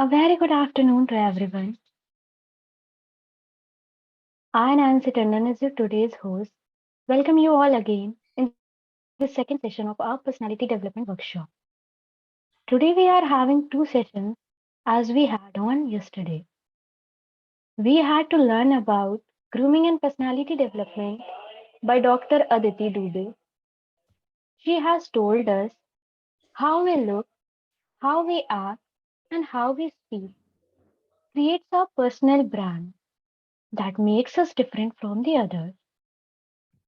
A very good afternoon to everyone. I, Nancy Tandon, is your today's host. Welcome you all again in the second session of our personality development workshop. Today we are having two sessions as we had on yesterday. We had to learn about grooming and personality development by Dr. Aditi Dubey. She has told us how we look, how we act, and how we speak creates our personal brand that makes us different from the others.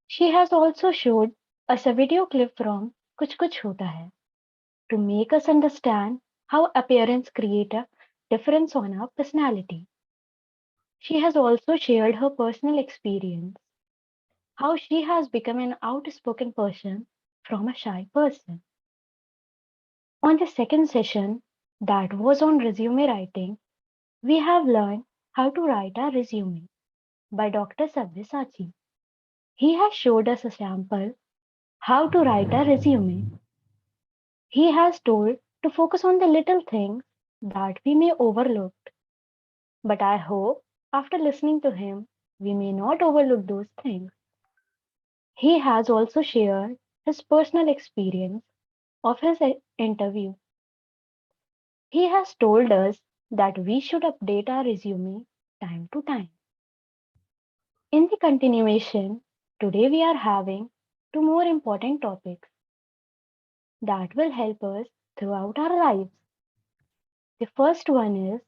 She has also showed us a video clip from Kuch Kuch Hota Hai to make us understand how appearance create a difference on our personality. She has also shared her personal experience, how she has become an outspoken person from a shy person. On the second session, that was on resume writing, we have learned how to write a resume by Dr. Sabyasachi. He has showed us a sample how to write a resume. He has told to focus on the little things that we may overlook, but I hope after listening to him, we may not overlook those things. He has also shared his personal experience of his interview. He has told us that we should update our resume time to time. In the continuation, today we are having two more important topics that will help us throughout our lives. The first one is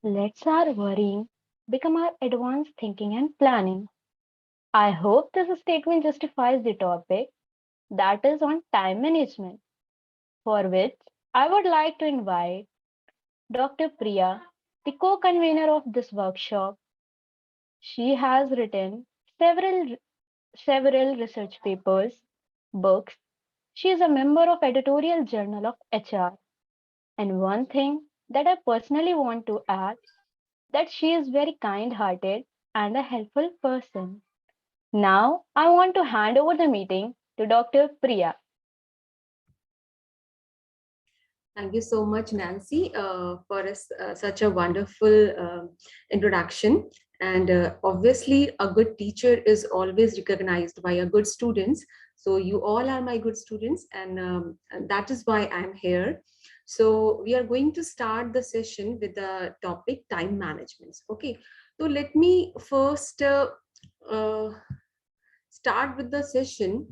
let's our worrying become our advanced thinking and planning. I hope this statement justifies the topic that is on time management, for which I would like to invite Dr. Priya, the co convenor of this workshop. She has written several research papers, books. She is a member of editorial journal of HR. And one thing that I personally want to add that she is very kind-hearted and a helpful person. Now, I want to hand over the meeting to Dr. Priya. Thank you so much, Nancy, for such a wonderful introduction. And obviously, a good teacher is always recognized by a good students. So you all are my good students, and that is why I'm here. So we are going to start the session with the topic time management. Okay. So let me first uh, start with the session.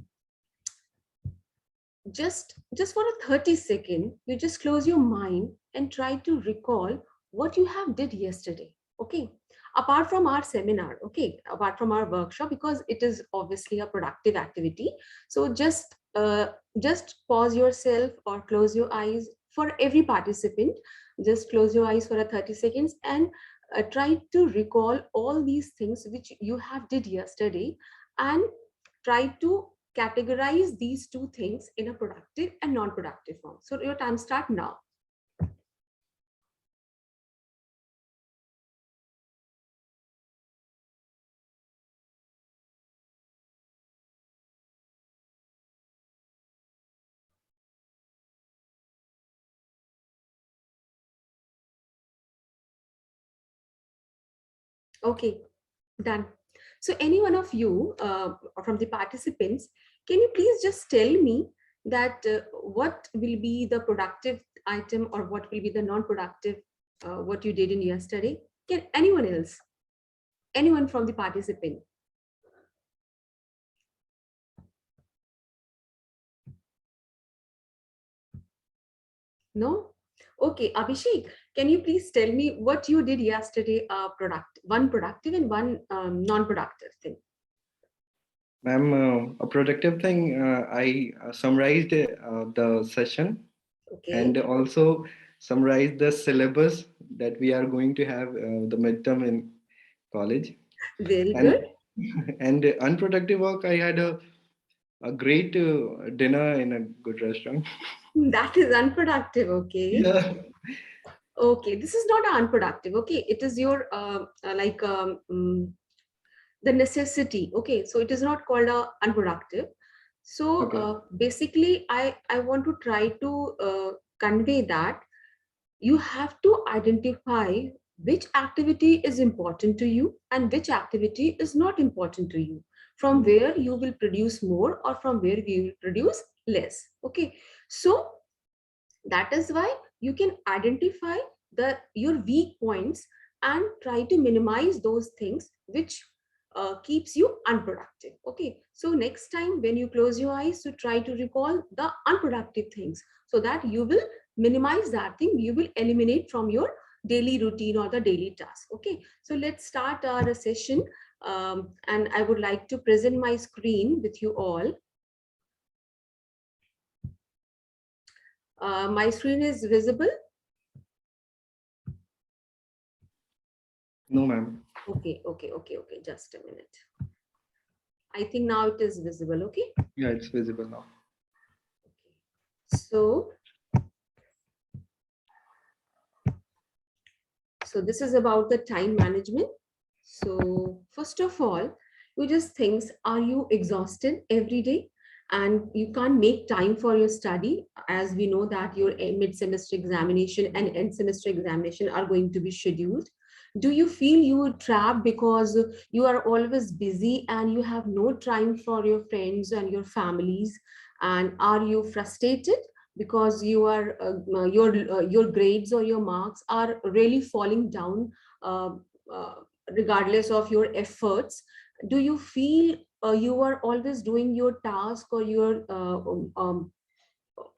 Just for a 30-second, you just close your mind and try to recall what you have did yesterday. Okay, apart from our seminar, okay, apart from our workshop, because it is obviously a productive activity. So just pause yourself or close your eyes. For every participant, just close your eyes for a 30 seconds and try to recall all these things which you have did yesterday, and try to categorize these two things in a productive and non-productive form. So your time start now. Okay, done. So any one of you from the participants, can you please just tell me that what will be the productive item or what will be the non-productive what you did in yesterday? Can anyone else? Anyone from the participant? No? Okay, Abhishek, can you please tell me what you did yesterday, one productive and one non-productive thing? Ma'am, a productive thing, I summarized the session and Okay, also summarized the syllabus that we are going to have the midterm in college. very And good. and unproductive work, I had a great dinner in a good restaurant. That is unproductive, okay. Yeah. Okay, this is not unproductive, okay. It is your the necessity, okay. So it is not called unproductive. So Okay. basically, I want to try to convey that you have to identify which activity is important to you and which activity is not important to you, from where you will produce more or from where you will produce less. Okay, so that is why you can identify the your weak points and try to minimize those things which keeps you unproductive. Okay, so next time when you close your eyes, to try to recall the unproductive things, so that you will minimize that thing, you will eliminate from your daily routine or the daily task. Okay, so let's start our session. And I would like to present my screen with you all. My screen is visible. No, ma'am. Okay. Just a minute. I think now it is visible. Okay. Yeah, it's visible now. So, so this is about the time management. So first of all, you just think, are you exhausted every day and you can't make time for your study? As we know that your mid-semester examination and end semester examination are going to be scheduled. Do you feel you are trapped because you are always busy and you have no time for your friends and your families? And are you frustrated because you are your grades or your marks are really falling down, uh, uh, regardless of your efforts? Do you feel you are always doing your task or your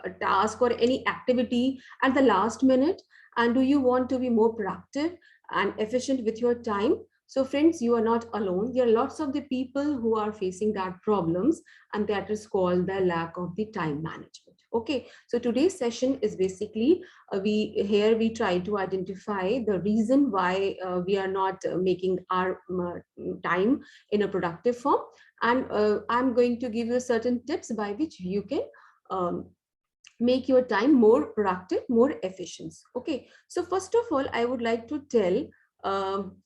a task or any activity at the last minute? And do you want to be more productive and efficient with your time? So friends, you are not alone. There are lots of the people who are facing that problems, and that is called the lack of the time management. Okay, so today's session is basically we try to identify the reason why we are not making our time in a productive form. And I'm going to give you certain tips by which you can um, make your time more productive, more efficient. Okay, so first of all, um,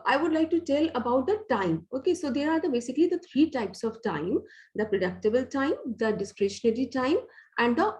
I would like to tell about the time. Okay, so there are basically the three types of time: the predictable time, the discretionary time, and the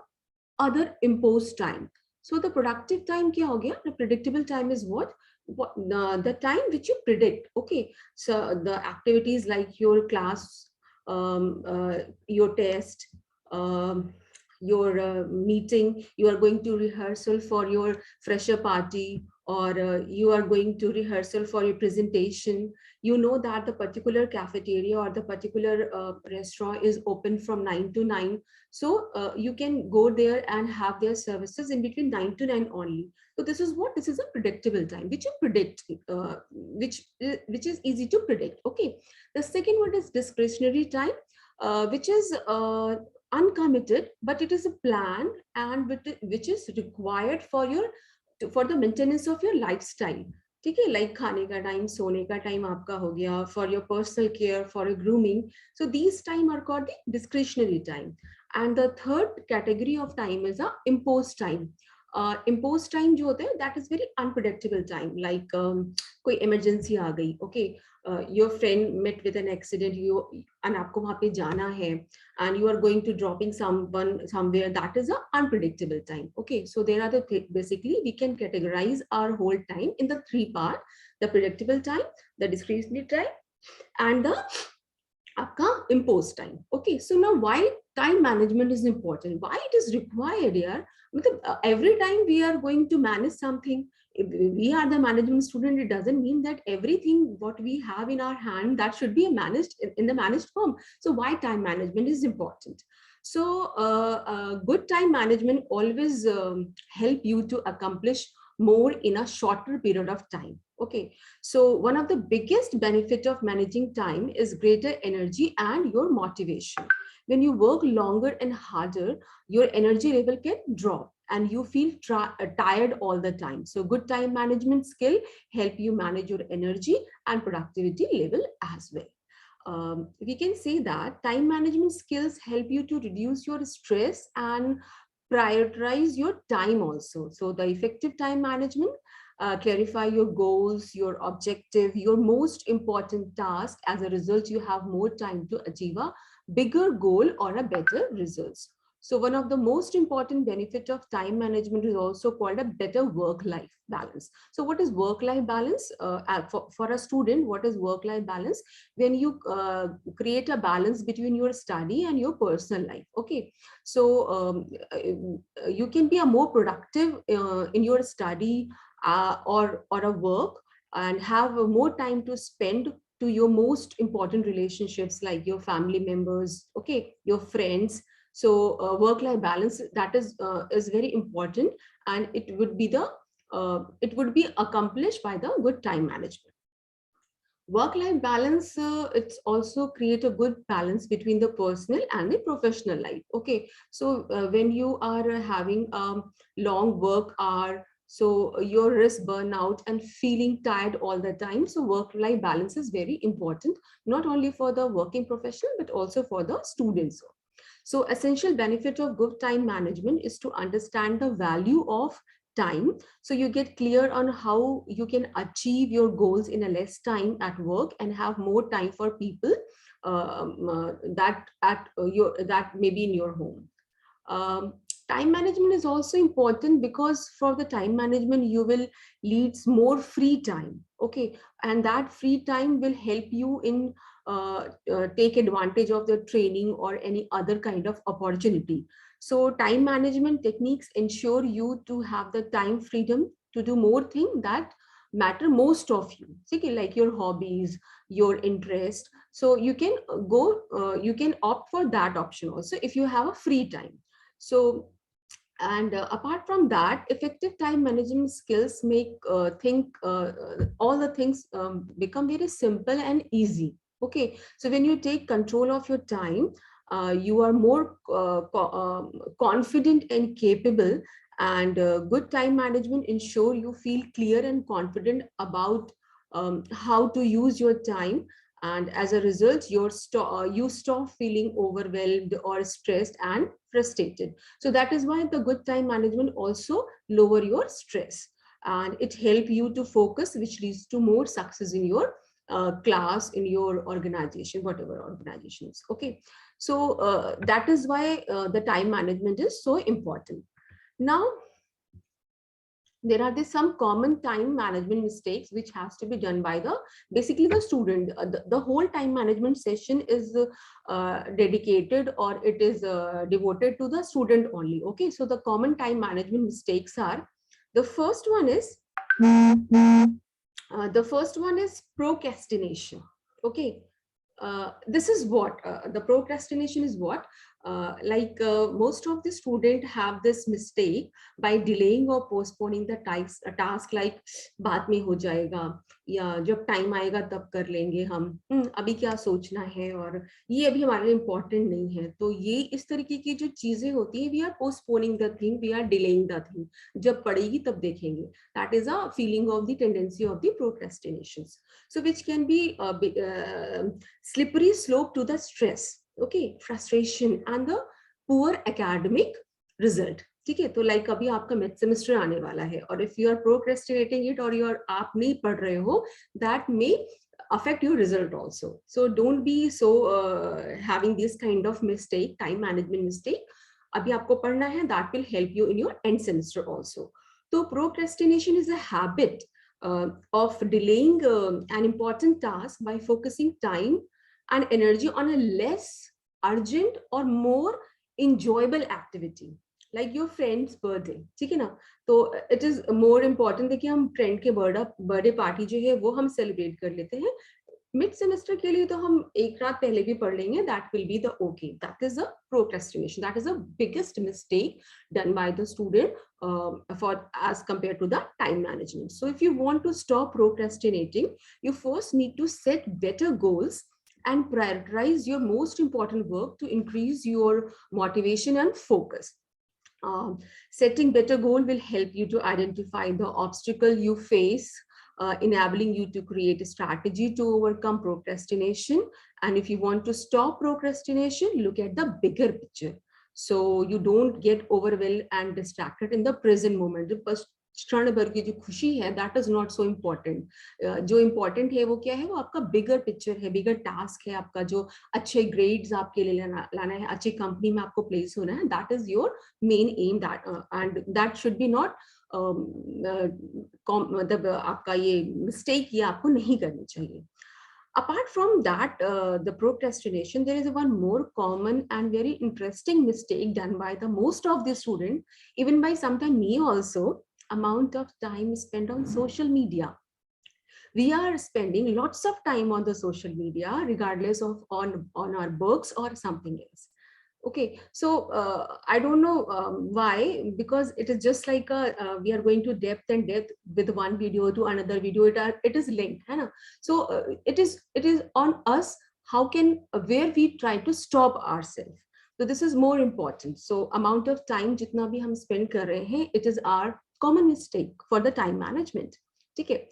other imposed time. So the productive time kya ho gaya? The predictable time is what the time which you predict. Okay, so the activities like your class, your test, um, your meeting, you are going to rehearsal for your fresher party, or you are going to rehearsal for your presentation. You know that the particular cafeteria or the particular restaurant is open from 9 to 9. So you can go there and have their services in between 9 to 9 only. So this is what? This is a predictable time which you predict, which is easy to predict. Okay, the second one is discretionary time, which is uncommitted, but it is a plan and which is required for your for the maintenance of your lifestyle. ठीक है, like खाने का time, सोने का time आपका हो गया, for your personal care, for your grooming. So these time are called the discretionary time. And the third category of time is a imposed time. Imposed time जो होता है, that is very unpredictable time. Like कोई emergency आ गई, okay, your friend met with an accident, you and आपको वहाँ पे जाना है, and you are going to dropping someone somewhere. That is a unpredictable time. Okay, so there are basically we can categorize our whole time in the three part: the predictable time, the discretionary time, and the आपका imposed time. Okay, so now why time management is important, why it is required here? मतलब, every time we are going to manage something, if we are the management student, it doesn't mean that everything what we have in our hand that should be managed in the managed form. So why time management is important? So good time management always help you to accomplish more in a shorter period of time. Okay, so one of the biggest benefit of managing time is greater energy and your motivation. When you work longer and harder, your energy level can drop and you feel tired all the time. So good time management skill help you manage your energy and productivity level as well. We can say that time management skills help you to reduce your stress and prioritize your time also. So the effective time management clarify your goals, your objective, your most important task. As a result, you have more time to achieve a bigger goal or a better results. So one of the most important benefit of time management is also called a better work-life balance. So what is work-life balance? For a student, what is work-life balance? When you create a balance between your study and your personal life. Okay, so you can be a more productive in your study or a work, and have more time to spend to your most important relationships like your family members, okay, your friends. So work life balance, that is very important, and it would be accomplished by the good time management. Work life balance, it's also create a good balance between the personal and the professional life. Okay, so when you are having long work hour, so your risk burnout and feeling tired all the time, so work life balance is very important, not only for the working professional but also for the students. So essential benefit of good time management is to understand the value of time. So you get clear on how you can achieve your goals in a less time at work and have more time for people that maybe in your home. um, Time management is also important because for the time management you will leads more free time. Okay, and that free time will help you in take advantage of the training or any other kind of opportunity. So time management techniques ensure you to have the time freedom to do more things that matter most of you. Okay, like your hobbies, your interest. So you can you can opt for that option also if you have a free time. So, and apart from that, effective time management skills make all the things become very simple and easy. Okay, so when you take control of your time, you are more confident and capable. And good time management ensure you feel clear and confident about how to use your time, and as a result you stop feeling overwhelmed or stressed and frustrated. So that is why the good time management also lower your stress, and it help you to focus, which leads to more success in your class, in your organization, whatever organizations. Okay, so that is why the time management is so important. Now there are some common time management mistakes which has to be done by the basically the student. The whole time management session is dedicated, or it is devoted to the student only. Okay, so the common time management mistakes are, the first one is procrastination. Okay, this is what the procrastination is what, most of the student have this mistake by delaying or postponing the task like बाद में हो जाएगा, या जब time आएगा तब कर लेंगे हम, अभी क्या सोचना है, और ये अभी हमारे लिए इम्पोर्टेंट नहीं है। तो ये इस तरीके की जो चीजें होती है, we are postponing the thing, we are delaying the thing, जब पड़ेगी तब देखेंगे। That is a feeling of the tendency of the procrastination, so which can be slippery slope to the stress, okay, frustration and the poor academic result. ठीक है, तो like अभी आपका mid semester आने वाला है, और if you are procrastinating it, और यू आर आप नहीं पढ़ रहे हो, that may affect your result also. So don't be so having this kind of mistake, time management mistake. अभी आपको पढ़ना है, that will help you in your end semester also. So procrastination is a habit of delaying an important task by focusing time and energy on a less urgent or more enjoyable activity, like your friend's birthday. ठीक है ना, तो it is more important है कि हम friend के birthday party जो है वो हम सेलिब्रेट कर लेते हैं। मिड सेमेस्टर के लिए तो हम एक रात पहले भी पढ़ लेंगे, that will be the okay. That is a procrastination, that is a biggest mistake done by the student for as compared to the time management. So if you want to stop procrastinating, you first need to set better goals and prioritize your most important work to increase your motivation and focus. Setting better goal will help you to identify the obstacle you face, enabling you to create a strategy to overcome procrastination. And if you want to stop procrastination, look at the bigger picture, so you don't get overwhelmed and distracted in the present moment. क्षण भर की जो खुशी है that is not so important. जो important है वो क्या है, वो आपका बिगर पिक्चर है, बिगर टास्क है आपका, जो अच्छे ग्रेड्स आपके लिए लाना है, अच्छी कंपनी में आपको प्लेस होना है, that is your main M, that and that should be not मतलब आपका ये मिस्टेक ये आपको नहीं करनी चाहिए। Apart from that, the procrastination, there is one more common and very interesting mistake done by the most of the student, even by sometimes me also. Amount of time spent on social media. We are spending lots of time on the social media, regardless of on our books or something else. Okay, so I don't know why, because it is just like we are going to depth and depth with one video to another video, it is linked, है ना? So it is on us, how can where we try to stop ourselves. So this is more important. So amount of time जितना भी हम spend कर रहे हैं, it is our common mistake for the time management. ठीक है?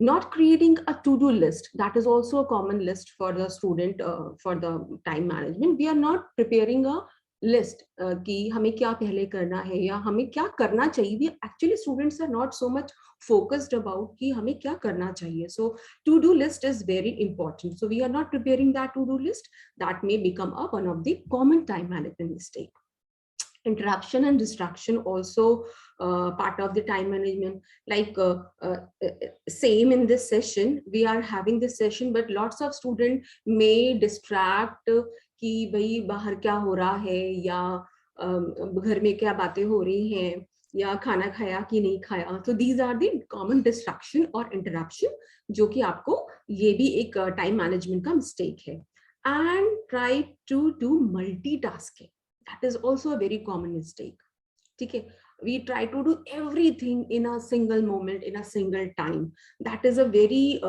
Not creating a to-do list, that is also a common list for the student, for the time management. We are not preparing a list कि हमें क्या पहले करना है या हमें क्या करना चाहिए. We actually, students are not so much focused about कि हमें क्या करना चाहिए. So to-do list is very important. So we are not preparing that to-do list. That may become one of the common time management mistake. Interruption and distraction also part of the time management. Like same in this session, we are having this session, but lots of students may distract कि भाई बाहर क्या हो रहा है, या घर में क्या बातें हो रही हैं, या खाना खाया कि नहीं खाया. So these are the common distraction or interruption जो कि आपको ये भी एक टाइम मैनेजमेंट का मिस्टेक है. And try to do multitasking. That is also a very common mistake. Okay, we try to do everything in a single moment, in a single time. That is a very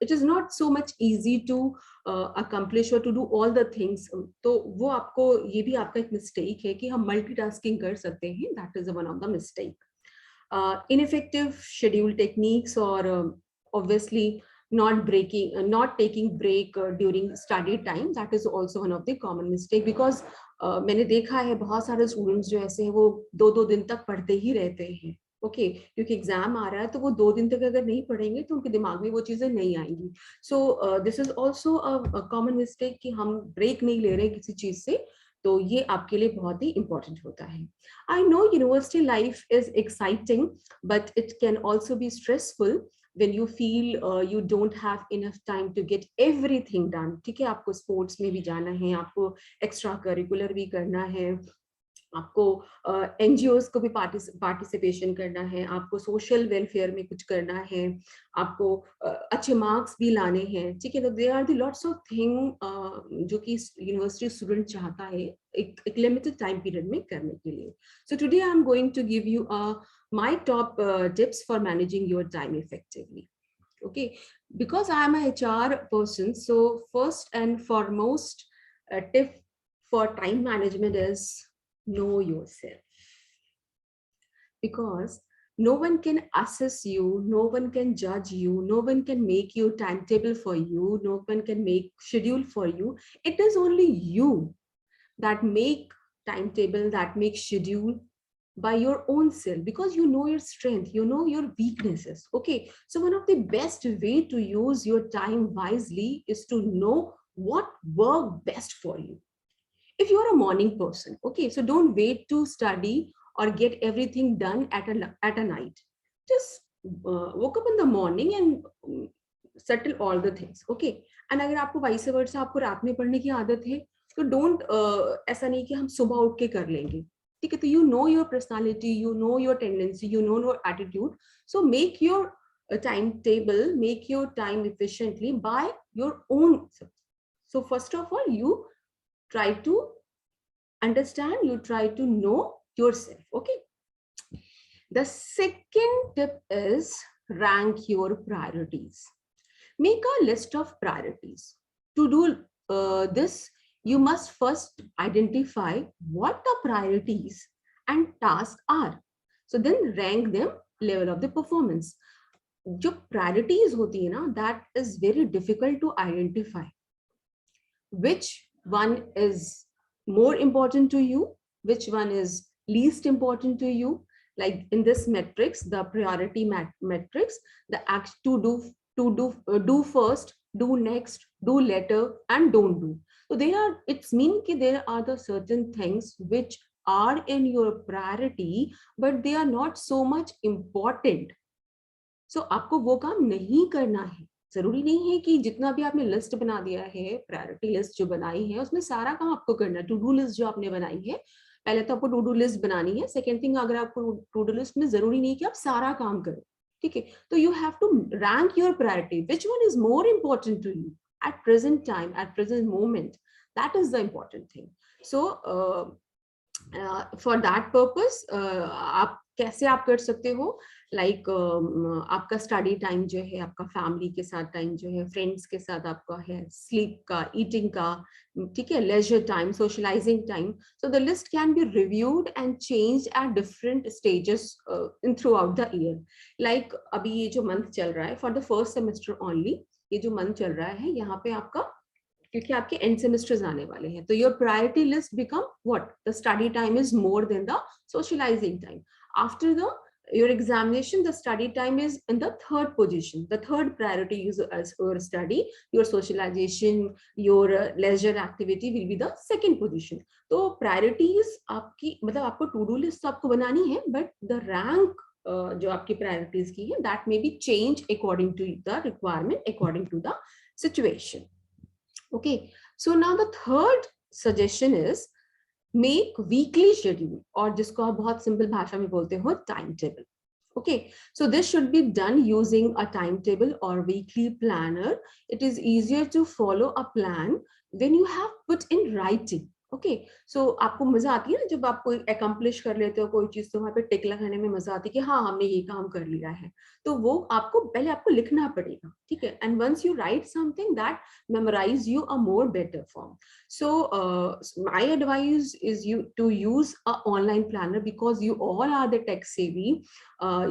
it is not so much easy to accomplish or to do all the things. तो वो आपको ये भी आपका एक mistake है कि हम multitasking कर सकते हैं. That is one of the mistake. Ineffective schedule techniques, or obviously not taking break during study time. That is also one of the common mistake, because मैंने देखा है बहुत सारे स्टूडेंट्स जो ऐसे हैं वो 2-2 दिन तक पढ़ते ही रहते हैं. ओके, क्योंकि एग्जाम आ रहा है तो वो 2 दिन तक अगर नहीं पढ़ेंगे तो उनके दिमाग में वो चीजें नहीं आएंगी. So this is also a common mistake कि हम ब्रेक नहीं ले रहे किसी चीज से. तो ये आपके लिए बहुत ही इंपॉर्टेंट होता है. I know university life is exciting, but it can also be stressful when you feel you don't have enough time to get everything done. ठीक है, आपको स्पोर्ट्स में भी जाना है, आपको एक्स्ट्रा करिकुलर भी करना है, आपको एनजीओज को भी पार्टिसिपेशन करना है, आपको सोशल वेलफेयर में कुछ करना है, आपको अच्छे मार्क्स भी लाने हैं. ठीक है, तो there are the lots of thing जो कि यूनिवर्सिटी स्टूडेंट चाहता है एक लिमिटेड टाइम पीरियड में करने के लिए. So today I am going to give you my top tips for managing your time effectively. Okay, because I am a HR person, so first and foremost tip for time management is know yourself. Because no one can assess you, no one can judge you, no one can make you timetable for you, no one can make schedule for you. It is only you that make timetable, that make schedule by your own self, because you know your strength, you know your weaknesses. Okay, so one of the best way to use your time wisely is to know what work best for you. If you are a morning person, okay, so don't wait to study or get everything done at a night. Just woke up in the morning and settle all the things. Okay, and अगर आपको vice versa आपको रात में पढ़ने की आदत है, तो डोंट ऐसा नहीं कि हम सुबह उठ के कर लेंगे. ठीक है, तो you know your personality, you know your tendency, you know your attitude. So make your timetable, make your time efficiently by your own. So first of all, you try to understand, you try to know yourself. Okay, the second tip is rank your priorities. Make a list of priorities. To do this, you must first identify what the priorities and tasks are. So then rank them level of the performance. जो priorities होती है ना, that is very difficult to identify. Which one is more important to you, which one is least important to you, Like in this matrix, the priority matrix, the act do first, do next, do later, and don't do. So there are, it's mean कि there are the certain things which are in your priority, but they are not so much important. So आपको वो काम नहीं करना है. जरूरी नहीं है कि जितना भी आपने लिस्ट बना दिया है, प्रायोरिटी लिस्ट जो बनाई है, उसमें सारा काम आपको करना है. टू डू लिस्ट जो आपने बनाई है, पहले तो आपको टू डू लिस्ट बनानी है. सेकेंड थिंग, अगर आपको टू डू लिस्ट में जरूरी नहीं कि आप सारा काम करें, ठीक है, तो you have to rank your priority, which one is more important to you at present time, at present moment. That is the important thing. So for that purpose, आप कैसे आप कर सकते हो, लाइक आपका स्टडी टाइम जो है, आपका फैमिली के साथ टाइम जो है, फ्रेंड्स के साथ आपका है, स्लीप का, ईटिंग का, ठीक है, leisure time, socialising time. So the list can be reviewed and change at different stages in throughout the year. Like अभी ये जो मंथ चल रहा है, for the first semester only, ये जो मंथ चल रहा है, यहाँ पे आपका, क्योंकि आपके एंड सेमेस्टर्स आने वाले हैं, तो your priority list become what, the study time is more than the socializing time. After the your examination, the study time is in the third position. The third priority is your study, your socialization, your leisure activity will be the second position. तो priorities आपकी, मतलब आपको to do list तो आपको बनानी है, but the rank जो आपकी priorities की है, that may be changed according to the requirement, according to the situation. Okay, so now the third suggestion is make weekly schedule, और जिसको आप बहुत सिंपल भाषा में बोलते हो time table. Okay, so this should be done using a timetable or weekly planner. It is easier to follow a plan when you have put in writing. Okay, so आपको मजा आती है ना जब आप कोई अकम्प्लिश कर लेते हो कोई चीज, तो वहां पे टिक लगाने में मजा आती है कि हाँ हमने ये काम कर लिया है. तो वो आपको पहले आपको लिखना पड़ेगा, ठीक है, and once you write something that memorise you a more better form. So my advice is you to use a online planner, because you all are the tech savvy,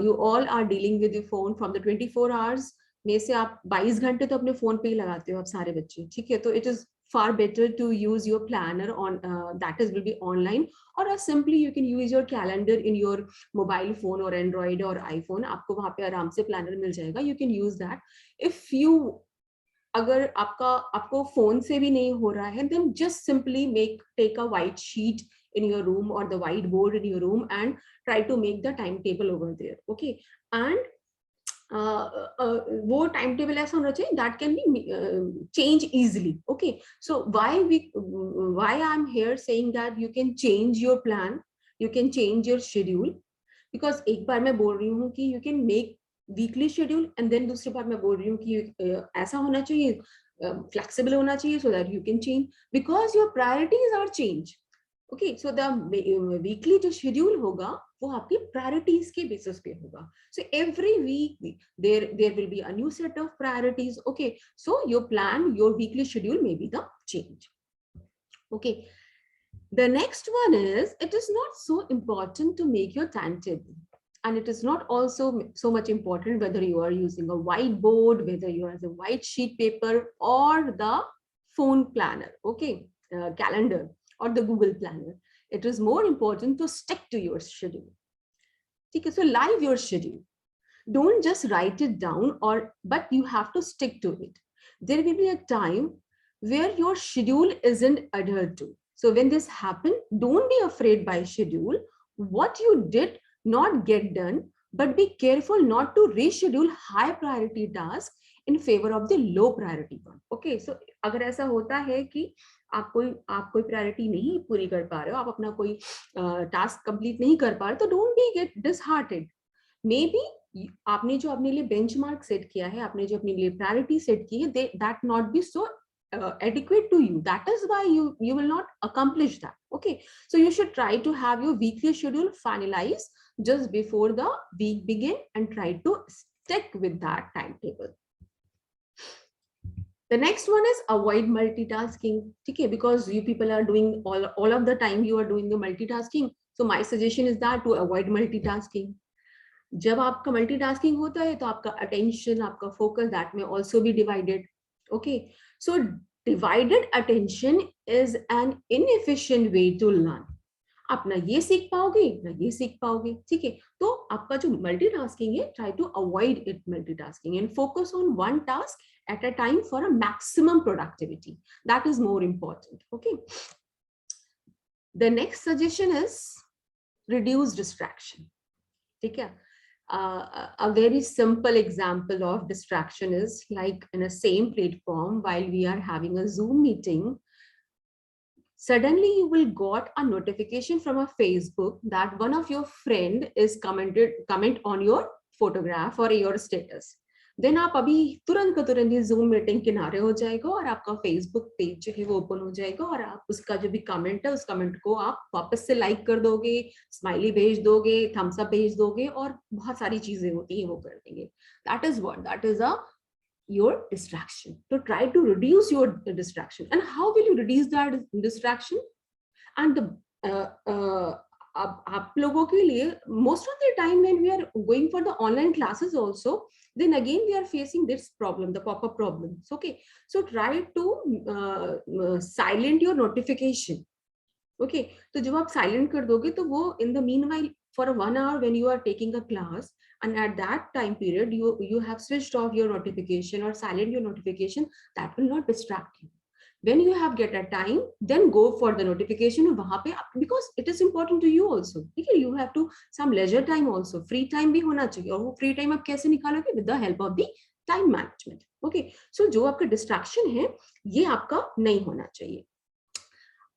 you all are dealing with the phone from the 24 hours में से आप 22 घंटे तो अपने phone पे ही लगाते हो आप सारे बच्चे, ठीक है. तो it is far better to use your planner on that is will be online, or simply you can use your calendar in your mobile phone or Android or iPhone. आपको वहां पे आराम से planner मिल जाएगा, you can use that. If you, अगर आपको phone से भी नहीं हो रहा है, then just simply take a white sheet in your room or the whiteboard in your room and try to make the timetable over there. Okay, and वो time table ऐसा होना चाहिए that can be change easily. Okay, so why I'm here saying that you can change your plan, you can change your schedule, because एक बार मैं बोल रही हूँ कि you can make weekly schedule, and then दूसरी बार मैं बोल रही हूँ कि ऐसा होना चाहिए, फ्लेक्सिबल होना चाहिए, so that you can change, because your priorities are change. Okay, so the weekly जो शेड्यूल होगा वो आपकी प्रायोरिटीज के बेसिस पे होगा. So every week there will be a new set of priorities. Okay, so your plan, your weekly schedule may be the change. Okay, the next one is, it is not so important to make your timetable, and it is not also so much important whether you are using a whiteboard, whether you are as a white sheet paper or the phone planner, okay, calendar or the Google planner. It is more important to stick to your schedule. Okay, so live your schedule. Don't just write it down, but you have to stick to it. There will be a time where your schedule isn't adhered to. So when this happens, don't be afraid by schedule what you did not get done, but be careful not to reschedule high priority tasks in favor of the low priority one. Okay, so अगर ऐसा होता है कि आप कोई priority नहीं पूरी कर पा रहे हो, आप अपना कोई टास्क कंप्लीट नहीं कर पा रहे, तो don't be get disheartened. Maybe आपने जो अपने लिए बेंचमार्क सेट किया है, आपने जो अपने लिए प्रायोरिटी सेट की है, that not be so adequate to you. That is why you will not accomplish that. Okay, so you should try to have your weekly schedule finalized just before the week begin and try to stick with that timetable. The next one is avoid multitasking. Okay, because you people are doing all of the time, you are doing the multitasking. So my suggestion is that to avoid multitasking. जब आपका multitasking होता है तो आपका attention, आपका focus, that में also be divided. Okay, so divided attention is an inefficient way to learn. आप ना ये सीख पाओगे ना ये सीख पाओगे, ठीक है। तो आपका जो मल्टीटास्किंग है, try to avoid it multitasking and focus on one task at a time for a maximum productivity, that is more important, okay. The next suggestion is reduce distraction, ठीक है। A very simple example of distraction is like in a same platform while we are having a Zoom meeting, suddenly you will got a notification from a Facebook that one of your friend is comment on your photograph or your status. Then आप अभी तुरंत का तुरंत ये zoom meeting किनारे हो जाएगा और आपका फेसबुक पेज जो है वो ओपन हो जाएगा और आप उसका जो भी कमेंट है उस कमेंट को आप वापस से लाइक कर दोगे, स्माइली भेज दोगे, थम्स अप भेज दोगे और बहुत सारी चीजें होती हैं वो कर देंगे. That is what, that is a your distraction. So try to reduce your distraction. And how will you reduce that distraction? And the अब आप लोगों के लिए most of the time when we are going for the online classes also, then again we are facing this problem, the pop-up problems, okay. So try to silent your notification, okay. तो जब आप silent कर दोगे तो वो in the meanwhile for 1 hour when you are taking a class and at that time period you have switched off your notification or silent your notification, that will not distract you. When you have get a time, then go for the notification वहाँ पे, because it is important to you also, ठीक है. You have to some leisure time also, free time भी होना चाहिए और वो free time आप कैसे निकालोगे? With the help of the time management, okay. So जो आपका distraction है ये आपका नहीं होना चाहिए.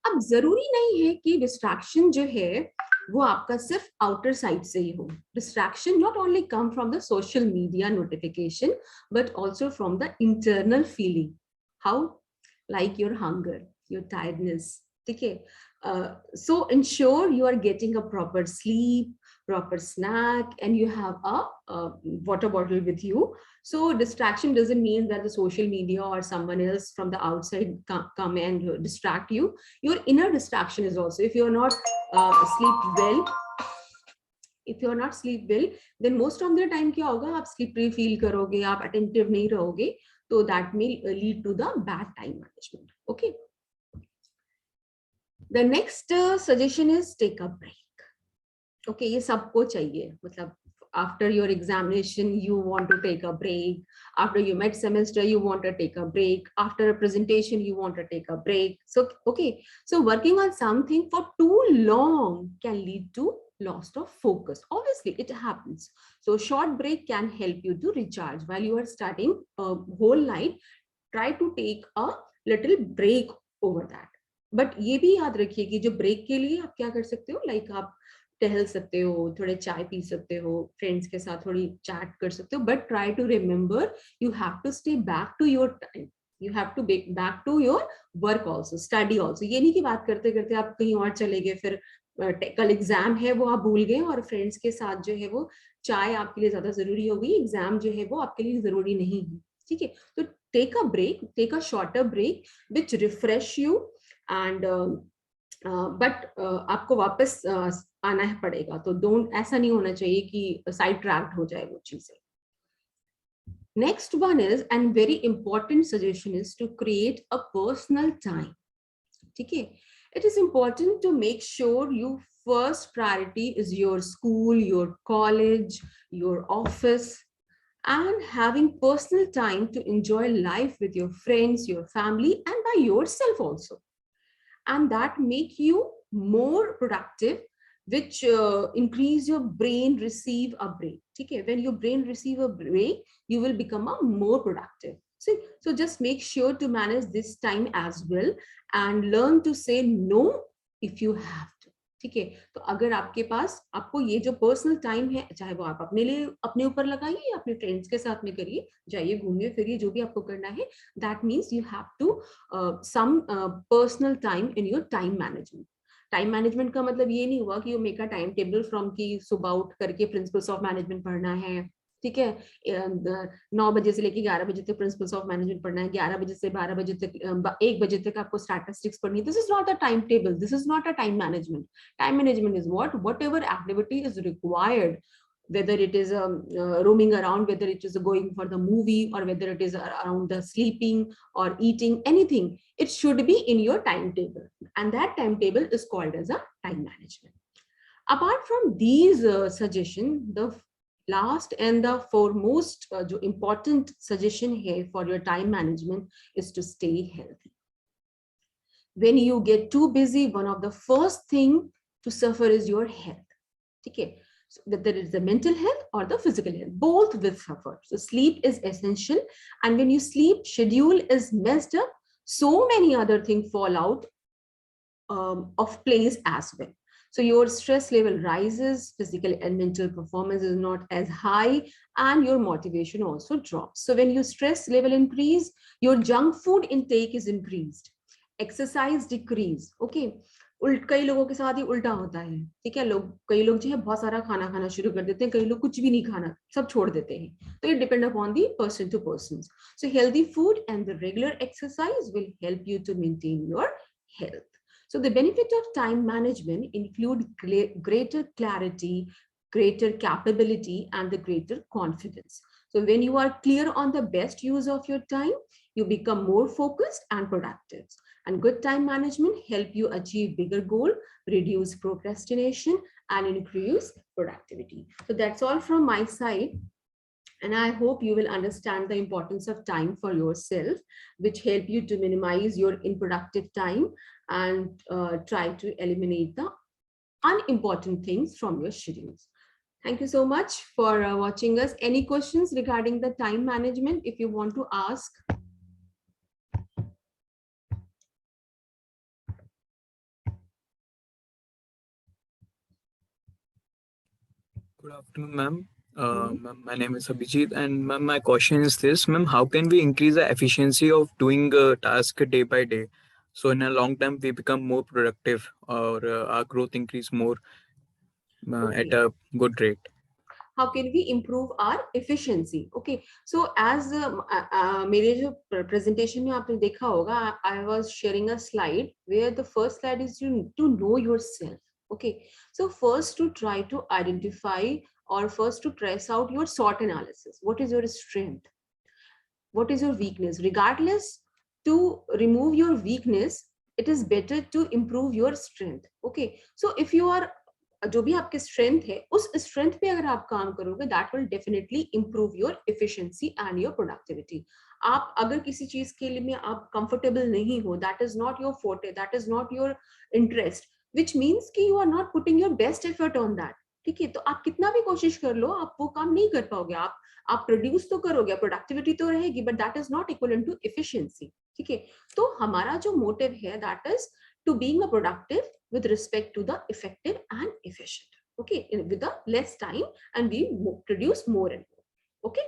अब जरूरी नहीं है कि डिस्ट्रैक्शन जो है वो आपका सिर्फ आउटर साइड से ही हो. Distraction not only come from the social media notification but also from the internal feeling. How? Like your hunger, your tiredness, ठीक है. So ensure you are getting a proper sleep, proper snack, and you have a water bottle with you. So distraction doesn't mean that the social media or someone else from the outside come and distract you. Your inner distraction is also, if you're not sleep well, if you're not sleep well, then most of the time क्या होगा, आप slippery feel करोगे, आप attentive नहीं रहोगे, तो that may lead to the bad time management, okay. The next suggestion is take a break. Okay, ये सबको चाहिए, मतलब after your examination you want to take a break, after your mid semester you want to take a break, after a presentation you want to take a break. So okay, so working on something for too long can lead to loss of focus. Obviously it happens. So short break can help you to recharge while you are studying a whole night. Try to take a little break over that. But ये भी याद रखिए कि जो break के लिए आप क्या कर सकते हो, लाइक आप टहल सकते हो, थोड़े चाय पी सकते हो, फ्रेंड्स के साथ थोड़ी चैट कर सकते हो, but try to remember you have to stay back to your time, you have to back to your work also, study also. ये नहीं कि बात करते करते आप कहीं और चले गए, फिर कल एग्जाम है वो आप भूल गए और फ्रेंड्स के साथ जो है वो चाय आपके लिए ज्यादा जरूरी हो गई, एग्जाम जो है वो आपके लिए जरूरी नहीं है, ठीक है. तो take a break, take a shorter break which refresh you and but आपको वापस आना है पड़ेगा. तो डोंट, ऐसा नहीं होना चाहिए कि साइड ट्रैक्ड हो जाए वो चीजें. Next one is and very important suggestion is to create a personal time, ठीक है. It is important to make sure you first priority is your school, your college, your office, and having personal time to enjoy life with your friends, your family, and by yourself also. And that make you more productive, which increase your brain receive a break, okay. When your brain receive a break you will become a more productive. See, so just make sure to manage this time as well and learn to say no if you have to, ठीक है. तो अगर आपके पास, आपको ये जो personal time है, चाहे वो आप अपने लिए अपने ऊपर लगाइए या अपने फ्रेंड्स के साथ में करिए, जाइए घूमिए फिरिए, जो भी आपको करना है, that means you have to some personal time in your time management. Time management का मतलब ये नहीं हुआ कि you make a time table from की सुबह उठ करके प्रिंसिपल्स ऑफ मैनेजमेंट पढ़ना है, ठीक है. 9 बजे से लेके 11 बजे तक प्रिंसिपल्स ऑफ मैनेजमेंट पढ़ना है, 11 बजे से 12 बजे तक 1 बजे तक आपको स्टैटिस्टिक्स पढ़नी है. This is not a time table, this is not a time management. Time management is what ever activity is required whether it is roaming around, whether it is going for the movie, or whether it is around the sleeping or eating, anything, it should be in your timetable, and that timetable is called as a time management. Apart from these suggestions, the last and the foremost important suggestion here for your time management is to stay healthy. When you get too busy, one of the first thing to suffer is your health. Okay, so whether it's the mental health or the physical health, both will suffer. So sleep is essential, and when you sleep schedule is messed up, so many other things fall out of place as well. So your stress level rises, physical and mental performance is not as high, and your motivation also drops. So when your stress level increase, your junk food intake is increased, exercise decrease. Okay, कई लोगों के साथ ही उल्टा होता है, ठीक है, लोग कई लोग जो है बहुत सारा खाना खाना शुरू कर देते हैं, कई लोग कुछ भी नहीं खाना, सब छोड़ देते हैं. तो it depend upon the person to person. So healthy food and the regular exercise will help you to maintain your health. So the benefit of time management include greater clarity, greater capability, and the greater confidence. So when you are clear on the best use of your time, you become more focused and productive. And good time management help you achieve bigger goal, reduce procrastination, and increase productivity. So that's all from my side. And I hope you will understand the importance of time for yourself, which help you to minimize your unproductive time and try to eliminate the unimportant things from your schedules. Thank you so much for watching us. Any questions regarding the time management if you want to ask? Good afternoon, ma'am. Mhm. Ma'am, my name is Abhijit, and ma'am, my question is this, ma'am: how can we increase the efficiency of doing a task day by day, so in a long term we become more productive or our growth increase more at Okay. a good rate? How can we improve our efficiency? Okay, so as मेरे जो presentation में आपने देखा होगा, I was sharing a slide where the first slide is to know yourself. Okay, so first to try to identify, or first to trace out your SWOT analysis. What is your strength? What is your weakness? Regardless, to remove your weakness, it is better to improve your strength. Okay, so if you are, जो भी आपके strength है, उस strength पे अगर आप काम करोगे, that will definitely improve your efficiency and your productivity. आप अगर किसी चीज के लिए में आप कंफर्टेबल नहीं हो, that is not your forte, that is not your interest, which means कि you are not putting your best effort on that. ठीक है, तो आप कितना भी कोशिश कर लो, आप वो काम नहीं कर पाओगे. आप प्रोड्यूस तो करोगे, प्रोडक्टिविटी तो रहेगी, but that is not equal to efficiency. ठीक है, तो हमारा जो मोटिव है, that is to being a productive with respect to the effective and efficient. Okay, with the less time, and we produce more and more. Okay.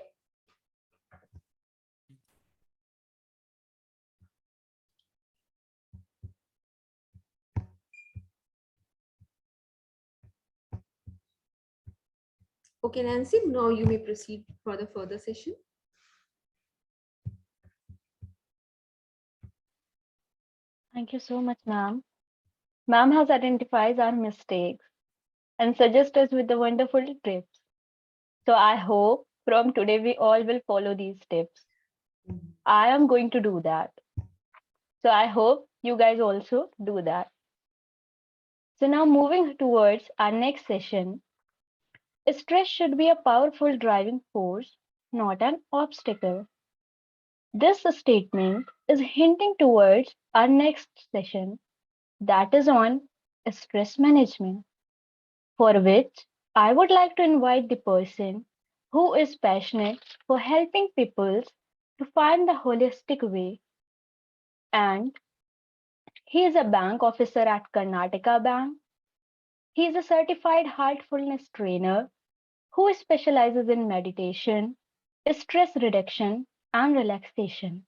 Okay, Nancy, now you may proceed for the further session. Thank you so much, ma'am. Ma'am has identified our mistakes and suggests us with the wonderful tips. So I hope from today we all will follow these tips. I am going to do that. So I hope you guys also do that. So now moving towards our next session, stress should be a powerful driving force, not an obstacle. This statement is hinting towards our next session, that is on stress management, for which I would like to invite the person who is passionate for helping people to find the holistic way, and he is a bank officer at Karnataka Bank. He is a certified heartfulness trainer who specializes in meditation, stress reduction, and relaxation.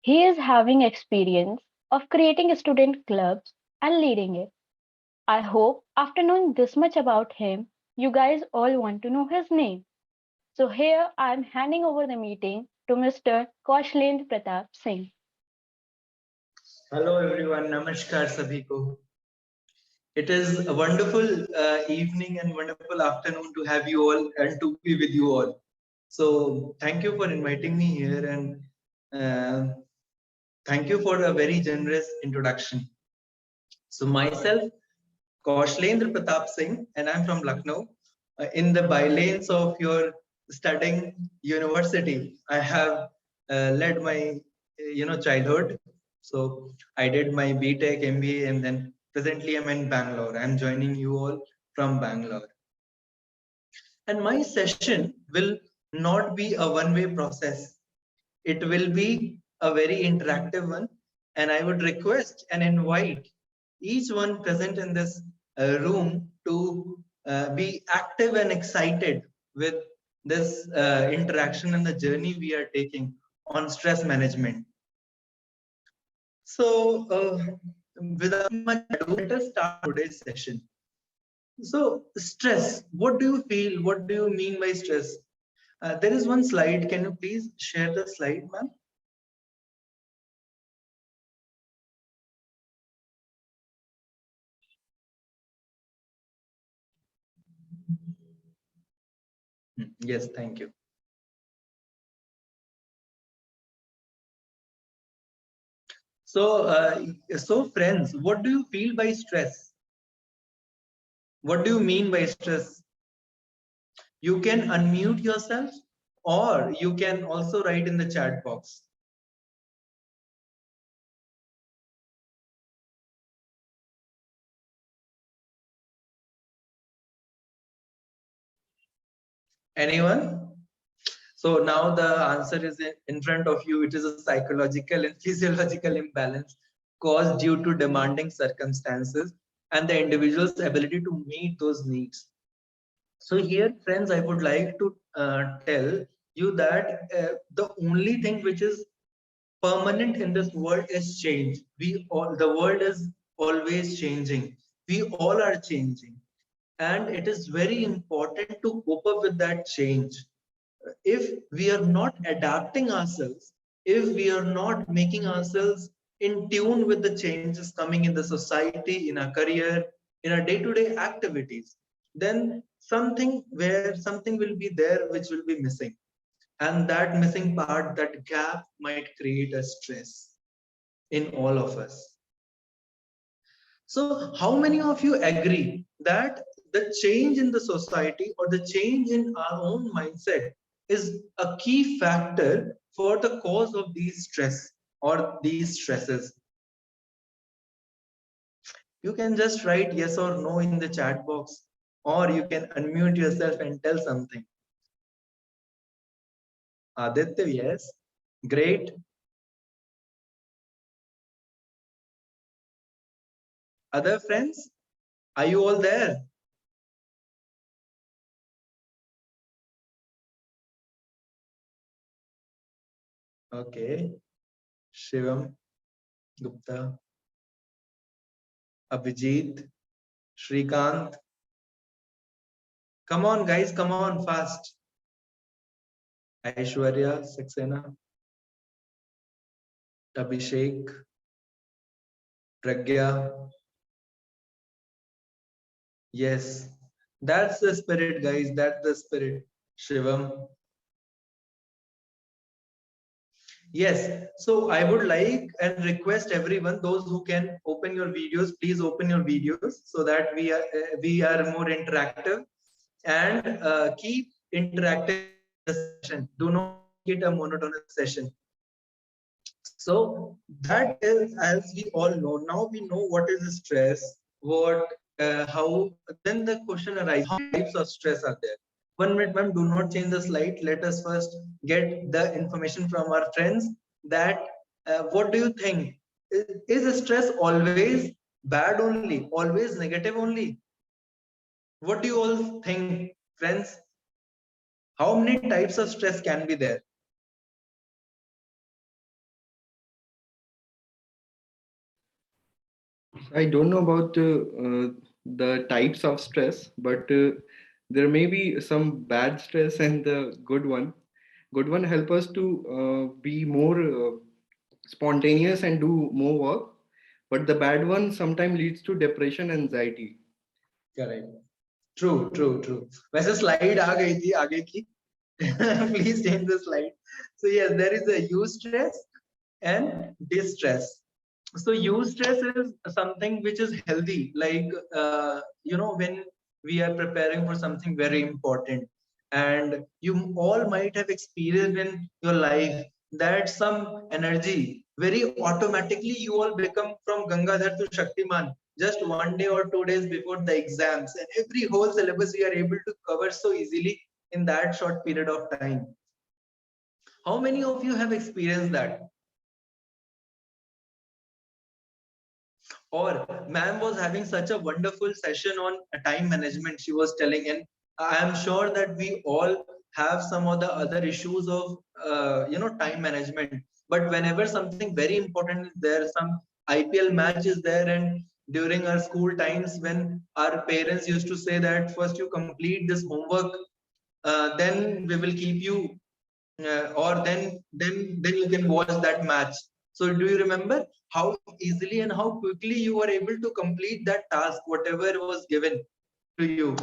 He is having experience of creating student clubs and leading it. I hope after knowing this much about him, you guys all want to know his name. So here I am handing over the meeting to Mr. Koshland Pratap Singh. Hello everyone, नमस्कार सभी को. It is a wonderful evening and wonderful afternoon to have you all and to be with you all. So, thank you for inviting me here and uh, thank you for a very generous introduction. So, myself, Koshland Pratap Singh, and I'm from Lucknow. In the bylanes of your studying university, I have led my childhood. So I did my BTech, MBA, and then presently I'm in Bangalore. I'm joining you all from Bangalore. And my session will not be a one-way process. It will be a very interactive one. And I would request and invite each one present in this room to be active and excited with this interaction and the journey we are taking on stress management. So, without much ado, let us start today's session. So, stress, what do you feel? What do you mean by stress? There is one slide. Can you please share the slide, ma'am? Yes, thank you. So, so friends, what do you feel by stress? What do you mean by stress? You can unmute yourself, or you can also write in the chat box. Anyone? So now the answer is in front of you. It is a psychological and physiological imbalance caused due to demanding circumstances and the individual's ability to meet those needs. So here, friends, I would like to tell you that the only thing which is permanent in this world is change. The world is always changing. We all are changing, and it is very important to cope up with that change. If we are not adapting ourselves, if we are not making ourselves in tune with the changes coming in the society, in our career, in our day-to-day activities, then something will be there which will be missing. And that missing part, that gap might create a stress in all of us. So, how many of you agree that the change in the society or the change in our own mindset is a key factor for the cause of these stress or these stresses? You can just write yes or no in the chat box, or you can unmute yourself and tell something. Aditya, yes. Great. Other friends, are you all there? Okay. Shivam, Gupta, Abhijit, Shrikant. Come on, guys, come on, fast. Aishwarya, Saxena, Abhishek, Pragya. Yes, that's the spirit, guys. That's the spirit. Shivam. Yes, so I would like and request everyone, those who can open your videos, please open your videos so that we are more interactive and keep interactive the session. Do not make it a monotonous session. So that is, as we all know, now we know what is stress, how, then the question arises, how many types of stress are there? 1 minute, ma'am, do not change the slide. Let us first get the information from our friends that what do you think? Is stress always bad only, always negative only? What do you all think, friends? How many types of stress can be there? I don't know about the types of stress, but there may be some bad stress and the good one. Good one help us to be more spontaneous and do more work. but the bad one sometimes leads to depression, anxiety. Correct. True. वैसे slide आ गई थी आगे की. Please change the slide. So yes, there is a eustress and distress. So eustress is something which is healthy, like when we are preparing for something very important, and you all might have experienced in your life that some energy very automatically you all become from Gangadhar to Shaktiman just 1 day or 2 days before the exams, and every whole syllabus we are able to cover so easily in that short period of time. How many of you have experienced that? Or ma'am was having such a wonderful session on time management, she was telling, and I am sure that we all have some of the other issues of time management. But whenever something very important is there, some IPL match is there, and during our school times when our parents used to say that first you complete this homework, then we will keep you, or then you can watch that match. So do you remember how easily and how quickly you were able to complete that task, whatever was given to you?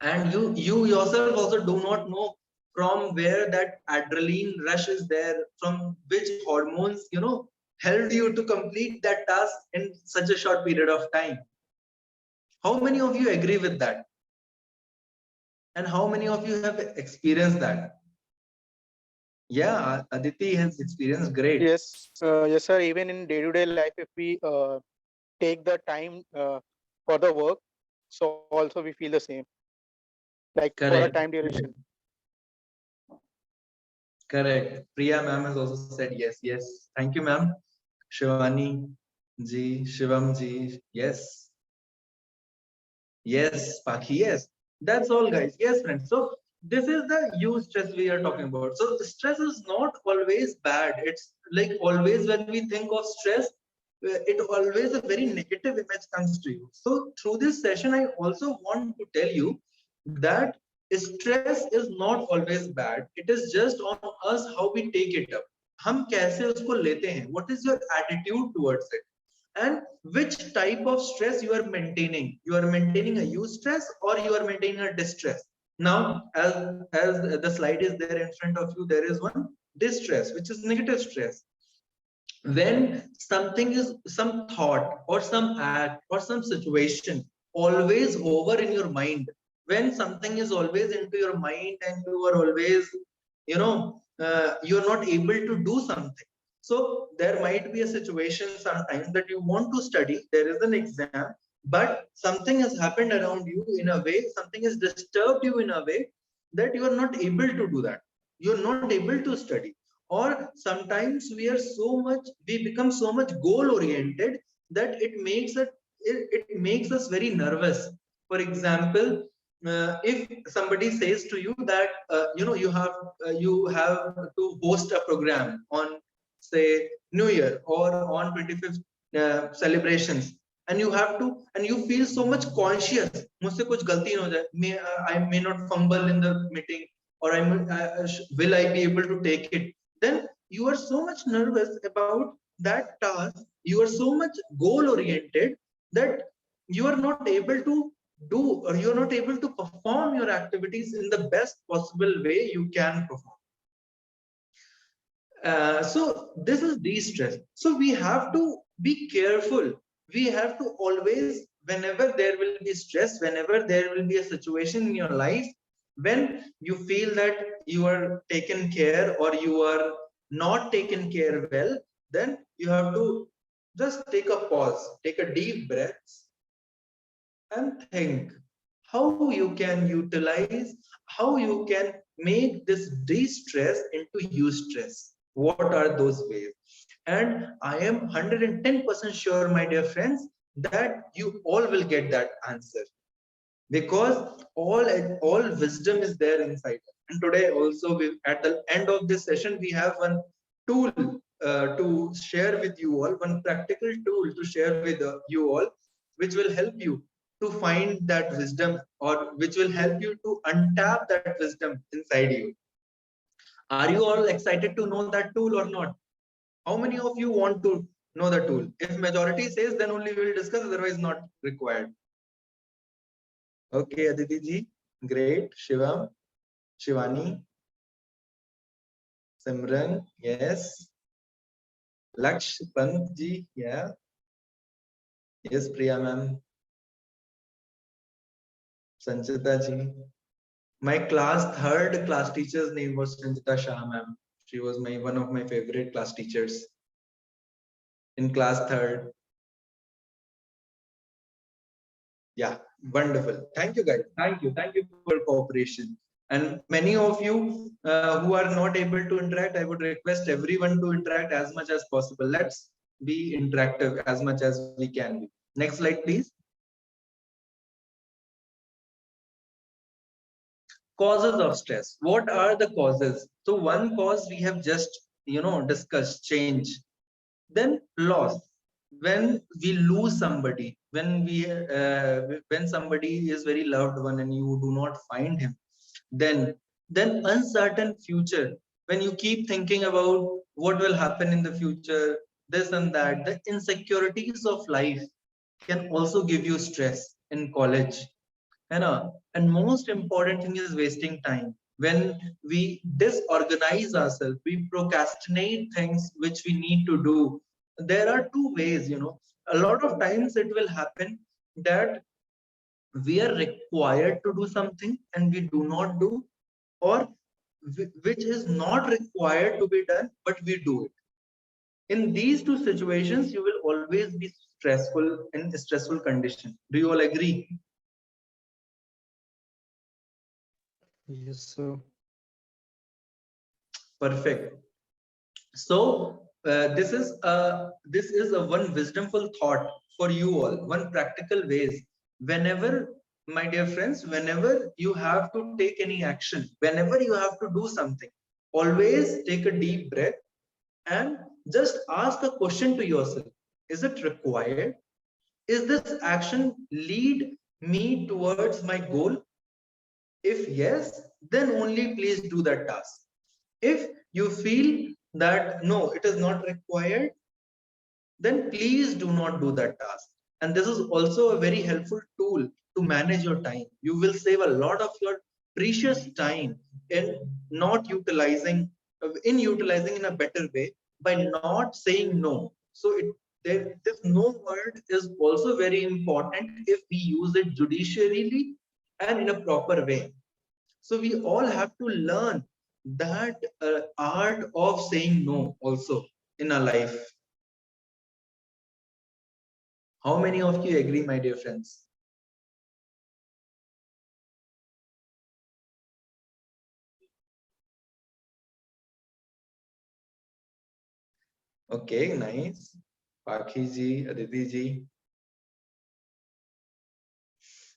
And you yourself also do not know from where that adrenaline rush is there, from which hormones helped you to complete that task in such a short period of time. How many of you agree with that? And how many of you have experienced that? Yeah, Aditi has experienced. Great. Yes, sir. Even in day-to-day life, if we take the time for the work, so also we feel the same, like for a Correct. time duration. Correct. Priya ma'am has also said yes. Yes. Thank you, ma'am. Shivani ji, Shivam ji. Yes. Yes, Paki. Yes. That's all, guys. Yes, friends. So this is the use stress we are talking about. So stress is not always bad. It's like always when we think of stress, it always a very negative image comes to you. So through this session, I also want to tell you that stress is not always bad. It is just on us how we take it up. हम कैसे उसको लेते हैं? What is your attitude towards it? And which type of stress you are maintaining? You are maintaining a eustress or you are maintaining a distress? Now, as the slide is there in front of you, there is one distress, which is negative stress. When something is, some thought or some act or some situation always over in your mind, when something is always into your mind and you are always you're not able to do something. So there might be a situation sometimes that you want to study, there is an exam, but something has happened around you in a way, something has disturbed you in a way that you are not able to do that, you're not able to study. Or sometimes we become so much goal oriented that it makes us very nervous. For example, if somebody says to you that you have to host a program on, say, New Year or on 25th celebrations, and you have to, and you feel so much conscious, मुझसे कुछ गलती ना हो जाए, I may not fumble in the meeting, or will I be able to take it? Then you are so much nervous about that task, you are so much goal oriented that you are not able to do, or you're not able to perform your activities in the best possible way you can perform. So this is de-stress. So we have to be careful. We have to always, whenever there will be stress, whenever there will be a situation in your life when you feel that you are taken care or you are not taken care well, then you have to just take a pause, take a deep breath, and think how you can utilize, how you can make this de-stress into use-stress. What are those ways? And I am 110% sure, my dear friends, that you all will get that answer, because all wisdom is there inside us. And today also, at the end of this session, we have one tool to share with you all, one practical tool to share with you all, which will help you to find that wisdom, or which will help you to untap that wisdom inside you. Are you all excited to know that tool or not? How many of you want to know the tool. If majority says, then only we will discuss, otherwise not required. Okay, Aditi ji, great. Shivam, Shivani, Simran, yes. Laksh Pant ji, yeah. Yes, Priya ma'am. Sanchita ji. My third class teacher's name was Sanchita Shah ma'am. She was one of my favorite class teachers in class third. Yeah, wonderful. Thank you, guys. Thank you. Thank you for your cooperation. And many of you who are not able to interact, I would request everyone to interact as much as possible. Let's be interactive as much as we can be. Next slide, please. Causes of stress. What are the causes? So one cause we have just discussed, change. Then loss. When we lose somebody, when somebody is very loved one and you do not find him, then uncertain future. When you keep thinking about what will happen in the future, this and that, the insecurities of life can also give you stress in college. And most important thing is wasting time. When we disorganize ourselves, we procrastinate things which we need to do. There are two ways. A lot of times it will happen that we are required to do something and we do not do, or which is not required to be done, but we do it. In these two situations, you will always be stressful in a stressful condition. Do you all agree? Yes, sir. Perfect. So this is a one wisdomful thought for you all, one practical ways. Whenever, my dear friends, whenever you have to take any action, whenever you have to do something, always take a deep breath and just ask a question to yourself: Is it required? Is this action lead me towards my goal? If yes, then only please do that task. If you feel that no, it is not required, then please do not do that task. And this is also a very helpful tool to manage your time. You will save a lot of your precious time in not utilizing, in a better way by not saying no. So this no word is also very important if we use it judicially and in a proper way. So we all have to learn that art of saying no also in our life. How many of you agree, my dear friends? Okay, nice. Pakhi ji, Aditi ji.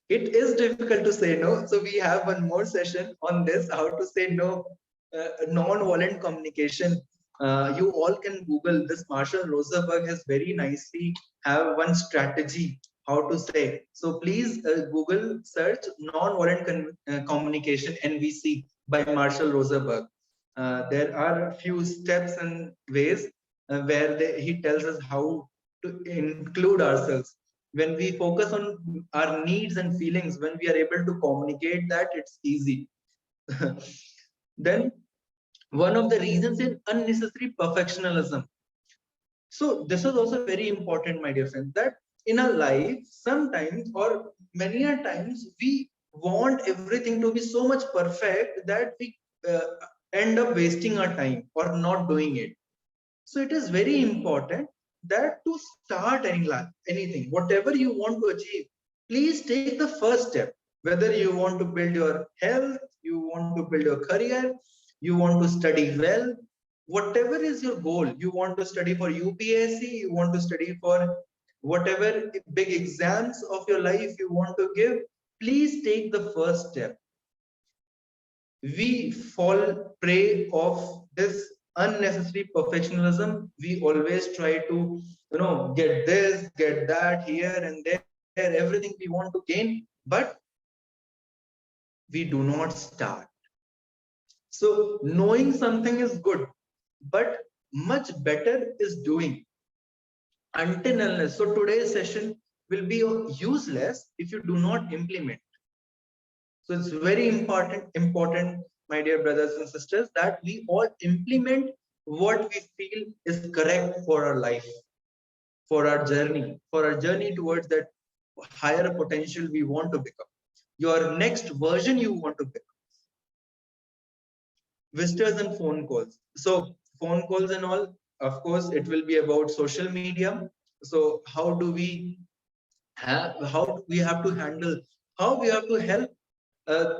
It is difficult to say no. So we have one more session on this, how to say no, non-violent communication. You all can Google this. Marshall Rosenberg has very nicely have one strategy how to say. So please Google search non-violent communication (NVC) by Marshall Rosenberg. There are a few steps and ways where he tells us how to include ourselves. When we focus on our needs and feelings, when we are able to communicate that, it's easy. Then one of the reasons is unnecessary perfectionism. So this is also very important, my dear friends, that in our life, sometimes or many a times, we want everything to be so much perfect that we uh, end up wasting our time or not doing it. So it is very important that to start anything, whatever you want to achieve, please take the first step. Whether you want to build your health, you want to build your career, you want to study well, whatever is your goal, you want to study for UPSC, you want to study for whatever big exams of your life you want to give, please take the first step. We fall prey of this unnecessary perfectionism. We always try to get this, get that, here and there, everything we want to gain, but we do not start. So knowing something is good, but much better is doing. until unless. So today's session will be useless if you do not implement. So it's very important, my dear brothers and sisters, that we all implement what we feel is correct for our life, for our journey towards that higher potential we want to become. Your next version you want to become. Visitors and phone calls. So phone calls and all, of course, it will be about social media. So how we have to handle, how we have to help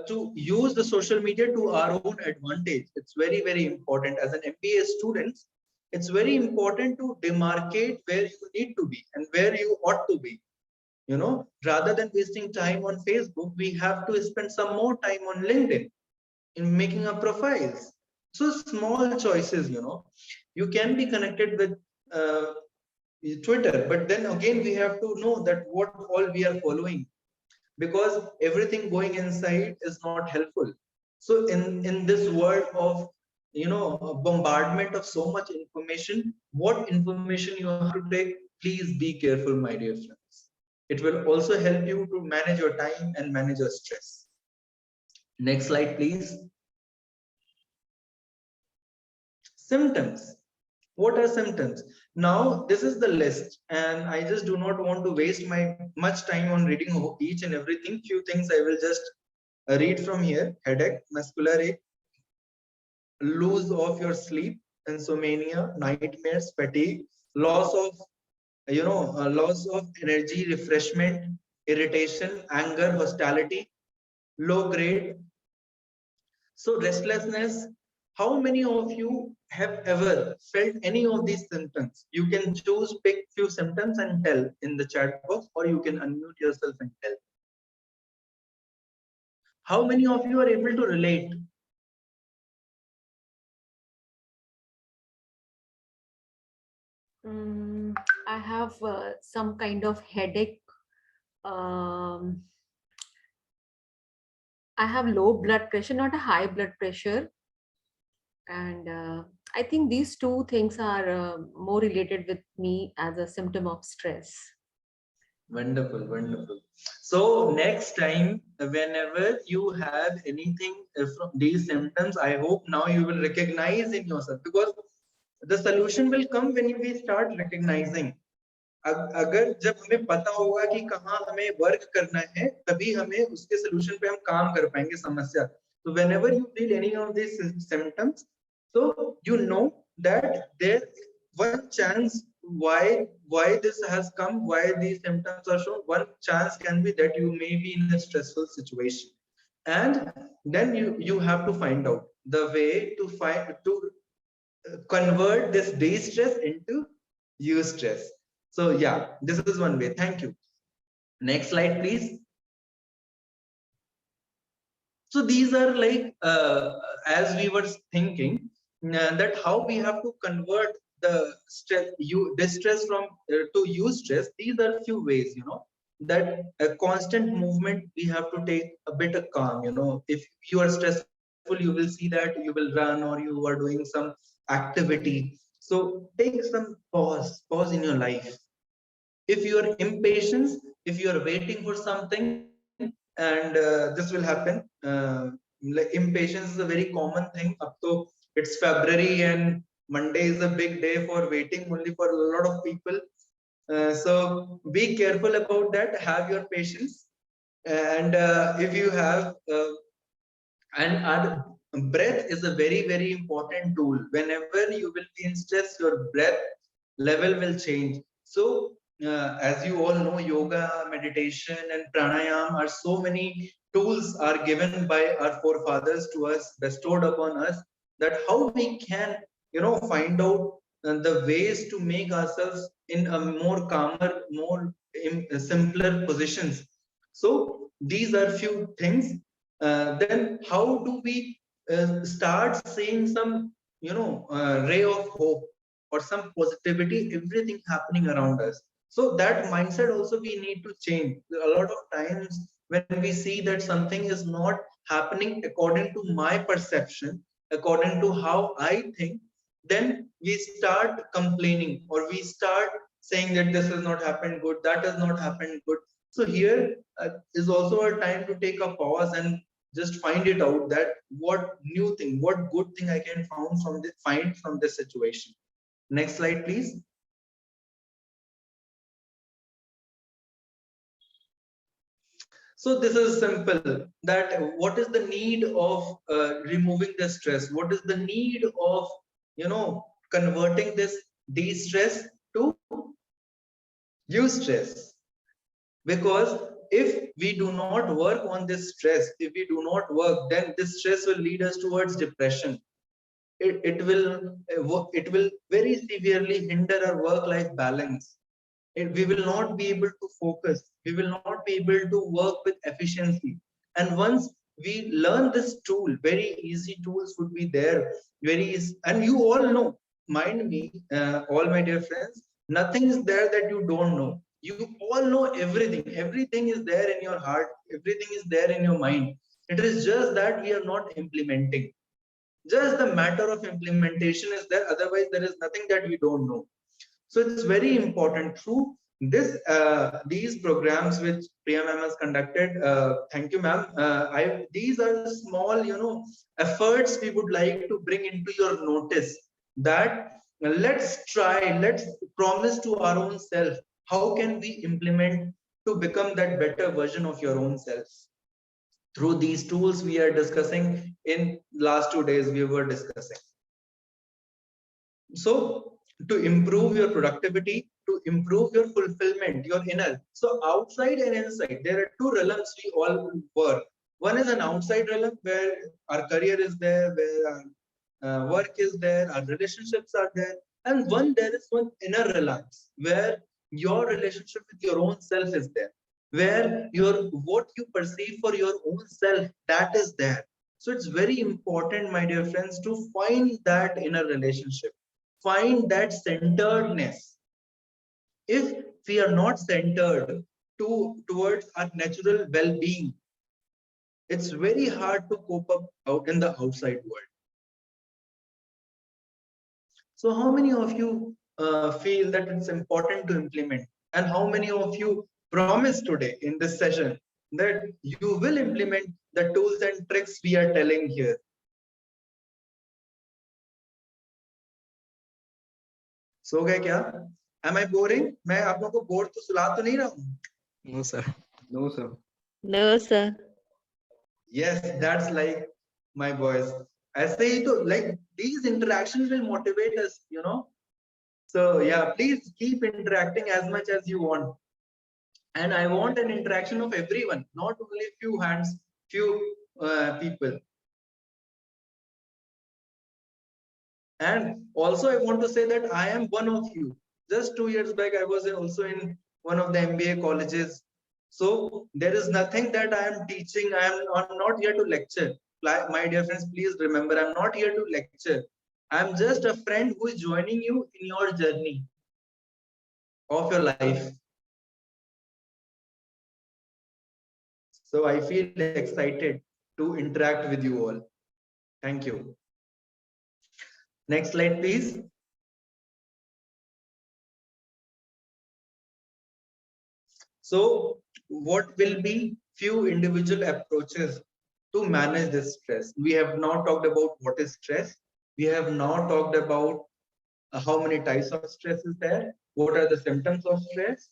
to use the social media to our own advantage. It's very important. As an MBA student, it's very important to demarcate where you need to be and where you ought to be. Rather than wasting time on Facebook, we have to spend some more time on LinkedIn in making our profiles. So small choices, you can be connected with uh, Twitter, but then again we have to know that what all we are following, because everything going inside is not helpful. So in this world of bombardment of so much information, what information you have to take, please be careful, my dear friends. It will also help you to manage your time and manage your stress. Next slide, please. Symptoms. What are symptoms? Now, this is the list, and I just do not want to waste my much time on reading each and everything. Few things I will just read from here: headache, muscular ache, lose of your sleep, insomnia, nightmares, fatigue, loss of loss of energy, refreshment, irritation, anger, hostility, low grade. So restlessness. How many of you have ever felt any of these symptoms? You can choose, pick few symptoms and tell in the chat box, or you can unmute yourself and tell. How many of you are able to relate? Mm, I have some kind of headache. Um, I have low blood pressure, not a high blood pressure. And I think these two things are more related with me as a symptom of stress. Wonderful, wonderful. So next time, whenever you have anything from these symptoms, I hope now you will recognize in yourself, because the solution will come when we start recognizing. अगर जब हमें पता होगा कि कहाँ हमें work करना है, तभी हमें उसके सोल्यूशन पे हम काम कर पाएंगे समस्या. So whenever you feel any of these symptoms, so you know that there one chance why this has come, why these symptoms are shown. One chance can be that you may be in a stressful situation, and then you have to find out the way to convert this de-stress into eustress. So yeah, this is one way. Thank you. Next slide, please. So these are like as we were thinking that how we have to convert the stress, distress from to eustress. These are few ways, that a constant movement we have to take a bit of calm. If you are stressful, you will see that you will run or you are doing some activity. So take some pause in your life. If you are impatient, if you are waiting for something, and this will happen, like impatience is a very common thing up to, it's February and Monday is a big day for waiting only for a lot of people. So be careful about that, have your patience. And if you have and our breath is a very important tool. Whenever you will be in stress, your breath level will change. So as you all know, yoga, meditation and pranayam are so many tools are given by our forefathers to us, bestowed upon us, that how we can find out the ways to make ourselves in a more calmer, more simpler positions. So these are few things. Then how do we start seeing some ray of hope or some positivity, everything happening around us? So that mindset also we need to change. A lot of times when we see that something is not happening according to my perception, according to how I think, then we start complaining or we start saying that this has not happened good, that has not happened good. So here is also a time to take a pause and just find it out, that what new thing, what good thing I can find from this situation. Next slide, please. So this is simple, that what is the need of removing the stress? What is the need of, converting this de-stress to eustress? Because if we do not work on this stress, if we do not work, then this stress will lead us towards depression. It will very severely hinder our work-life balance. We will not be able to focus, we will not be able to work with efficiency. And once we learn this tool, very easy tools would be there, very easy. And you all know, mind me, all my dear friends, nothing is there that you don't know. You all know everything, everything is there in your heart, everything is there in your mind. It is just that we are not implementing. Just the matter of implementation is there, otherwise there is nothing that we don't know. So it's very important through these programs which Priya ma'am has conducted. Thank you, ma'am. These are small, efforts we would like to bring into your notice, that let's promise to our own self, how can we implement to become that better version of your own self through these tools we are discussing in last 2 days we were discussing. So to improve your productivity, to improve your fulfillment, your inner. So outside and inside, there are two realms we all work. One is an outside realm where our career is there, where our work is there, our relationships are there. And there is one inner realms where your relationship with your own self is there, where what you perceive for your own self, that is there. So it's very important, my dear friends, to find that inner relationship, find that centeredness. If we are not centered towards our natural well-being, it's very hard to cope up out in the outside world. So how many of you feel that it's important to implement, and how many of you promise today in this session that you will implement the tools and tricks we are telling here? सो गए क्या? Am I boring? मैं आप लोगों को bore तो सुला तो नहीं रहा हूँ? No, sir. No, sir. No, sir. Yes, that's like my boys. ऐसे ही तो, like, these interactions will motivate us, So yeah, please keep interacting as much as you want. And I want an interaction of everyone, not only few hands, few people. And also I want to say that I am one of you. Just 2 years back, I was also in one of the MBA colleges. So there is nothing that I am teaching. I'm not here to lecture. My dear friends, please remember, I'm not here to lecture. I'm just a friend who is joining you in your journey of your life. So I feel excited to interact with you all. Thank you. Next slide, please. So what will be few individual approaches to manage this stress? We have now talked about what is stress. We have now talked about how many types of stress is there, what are the symptoms of stress,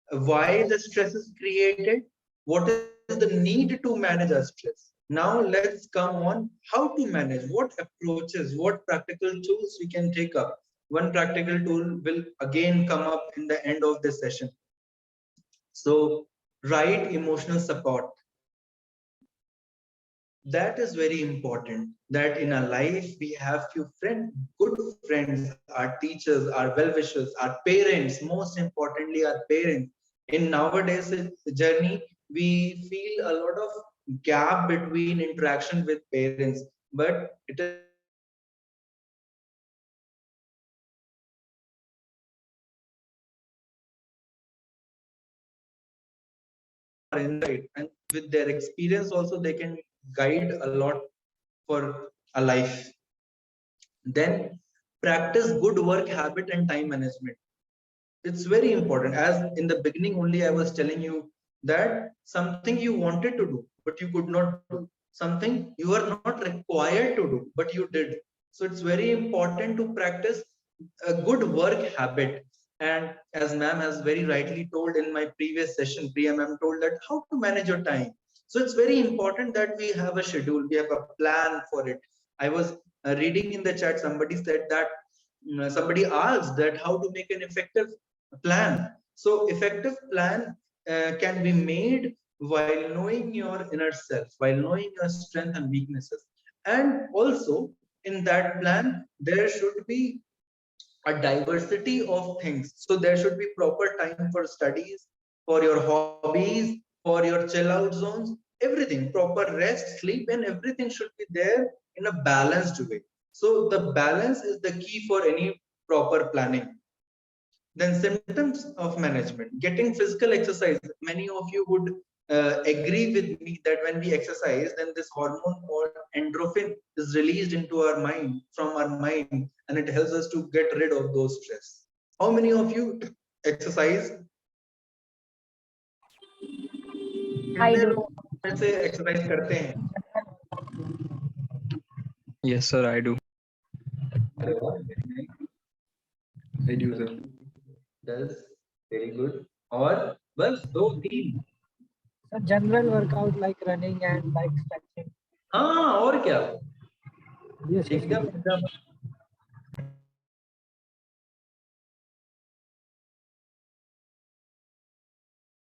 why the stress is created, what is the need to manage our stress. Now let's come on how to manage, what approaches, what practical tools we can take up. One practical tool will again come up in the end of this session. So right emotional support, that is very important, that in our life we have few friends, good friends, our teachers, our well-wishers, our parents, most importantly our parents. In nowadays journey, we feel a lot of gap between interaction with parents, but it is very important that we interact with our parents, because they are from our inside, and with their experience also they can guide a lot for a life. Then practice good work habit and time management. It's very important. As in the beginning only I was telling you that something you wanted to do but you could not do, something you are not required to do but you did. So it's very important to practice a good work habit. And as ma'am has very rightly told in my previous session, Priya ma'am told that how to manage your time. So it's very important that we have a schedule, we have a plan for it. I was reading in the chat, somebody said that somebody asked that how to make an effective plan. So effective plan can be made while knowing your inner self, while knowing your strength and weaknesses. And also in that plan there should be a diversity of things. So there should be proper time for studies, for your hobbies, for your chill out zones, everything, proper rest, sleep, and everything should be there in a balanced way. So the balance is the key for any proper planning. Then symptoms of management, getting physical exercise. Many of you would agree with me that when we exercise, then this hormone called endorphin is released into our mind, from our mind, and it helps us to get rid of those stress. How many of you exercise? I कितने do. लोग में से exercise करते हैं? Yes, sir, I do. अरे वाह, very nice. I do, sir. That's very good. और बस दो तीन. A general workout like running and like stretching. हाँ, और क्या? Yes, yes, एकदम yes. एकदम.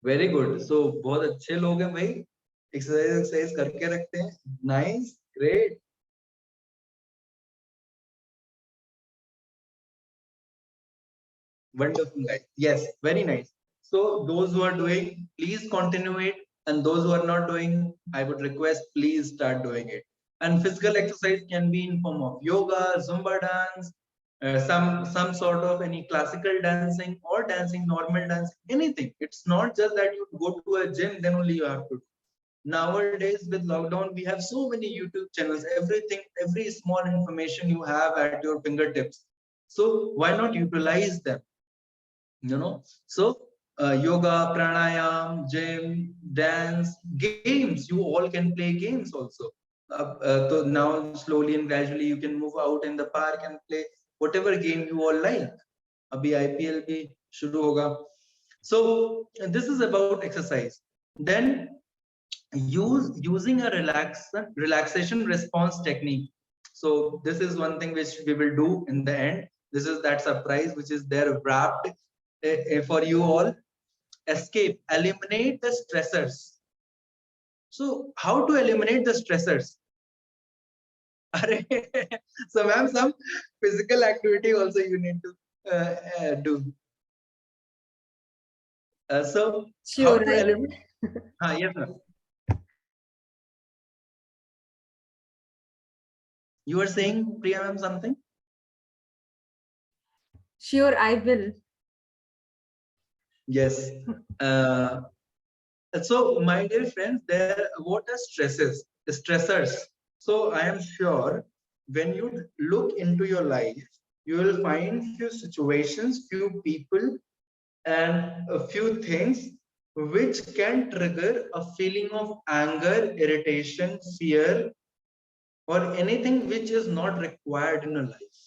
Very good. सो बहुत अच्छे लोग हैं भाई, एक्सरसाइज एक्सरसाइज करके रखते हैं. Nice, great. Wonderful, guys. Yes, very nice. So those who are doing, please continue it, and those who are not doing, I would request please start doing it. And physical exercise can be in form of yoga, Zumba dance, some sort of any classical dancing or dancing, normal dancing, anything. It's not just that you go to a gym then only you have to do. Nowadays with lockdown we have so many YouTube channels, everything, every small information you have at your fingertips. So why not utilize them? So yoga, pranayam, gym, dance, games, you all can play games also. So now slowly and gradually you can move out in the park and play whatever game you all like. Abhi IPL bhi shuru hoga. So this is about exercise. Then using a relaxation response technique. So this is one thing which we will do in the end. This is that surprise which is there wrapped for you all. Escape, eliminate the stressors. So how to eliminate the stressors? So ma'am, some physical activity also you need to do. So how Sure, to I will. eliminate? Yes ma'am. You were saying, Priya ma'am, something? Sure, I will. Yes. Uh, so my dear friends, there, what are stresses? Stressors. So I am sure when you look into your life, you will find few situations, few people, and a few things which can trigger a feeling of anger, irritation, fear, or anything which is not required in your life.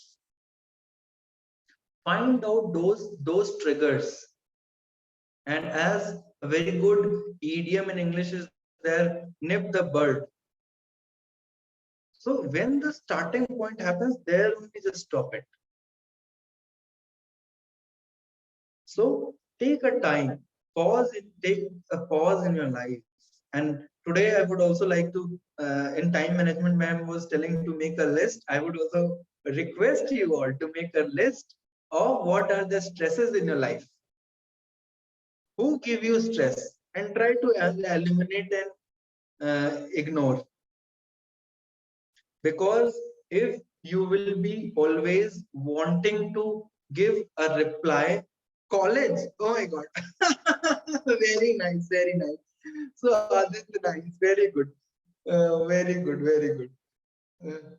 Find out those triggers. And as a very good idiom in English is there, nip the bud. So when the starting point happens, there only just stop it. So take a time, take a pause in your life. And today I would also like to, in time management, ma'am was telling to make a list. I would also request you all to make a list of what are the stresses in your life. Who give you stress, and try to eliminate and ignore. Because if you will be always wanting to give a reply, college, oh my god. Very nice, very nice. So Aditya, nice, very good, very good, very good. uh,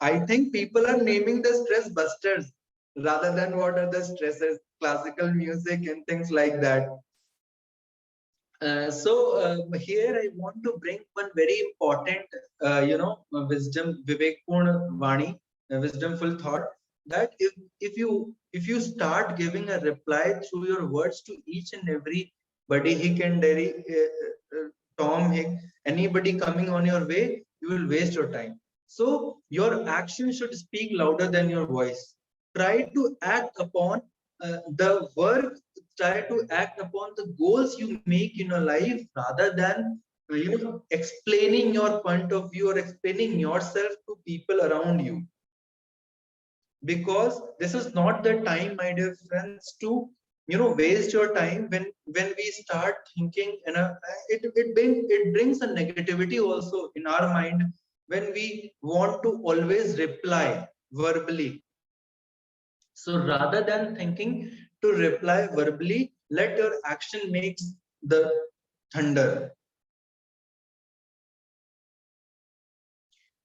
I think people are naming the stress busters. rather than what are the stressors, classical music and things like that. Here I want to bring one very important, wisdom, Vivekpurna Vani, a wisdomful thought, that if you start giving a reply through your words to each and every buddy, Hick and Derry, Tom, Hick, anybody coming on your way, you will waste your time. So your action should speak louder than your voice. Try to act upon the work, try to act upon the goals you make in your life rather than explaining your point of view or explaining yourself to people around you, because this is not the time, my dear friends, to waste your time when we start thinking, it brings a negativity also in our mind when we want to always reply verbally. So rather than thinking to reply verbally, let your action makes the thunder.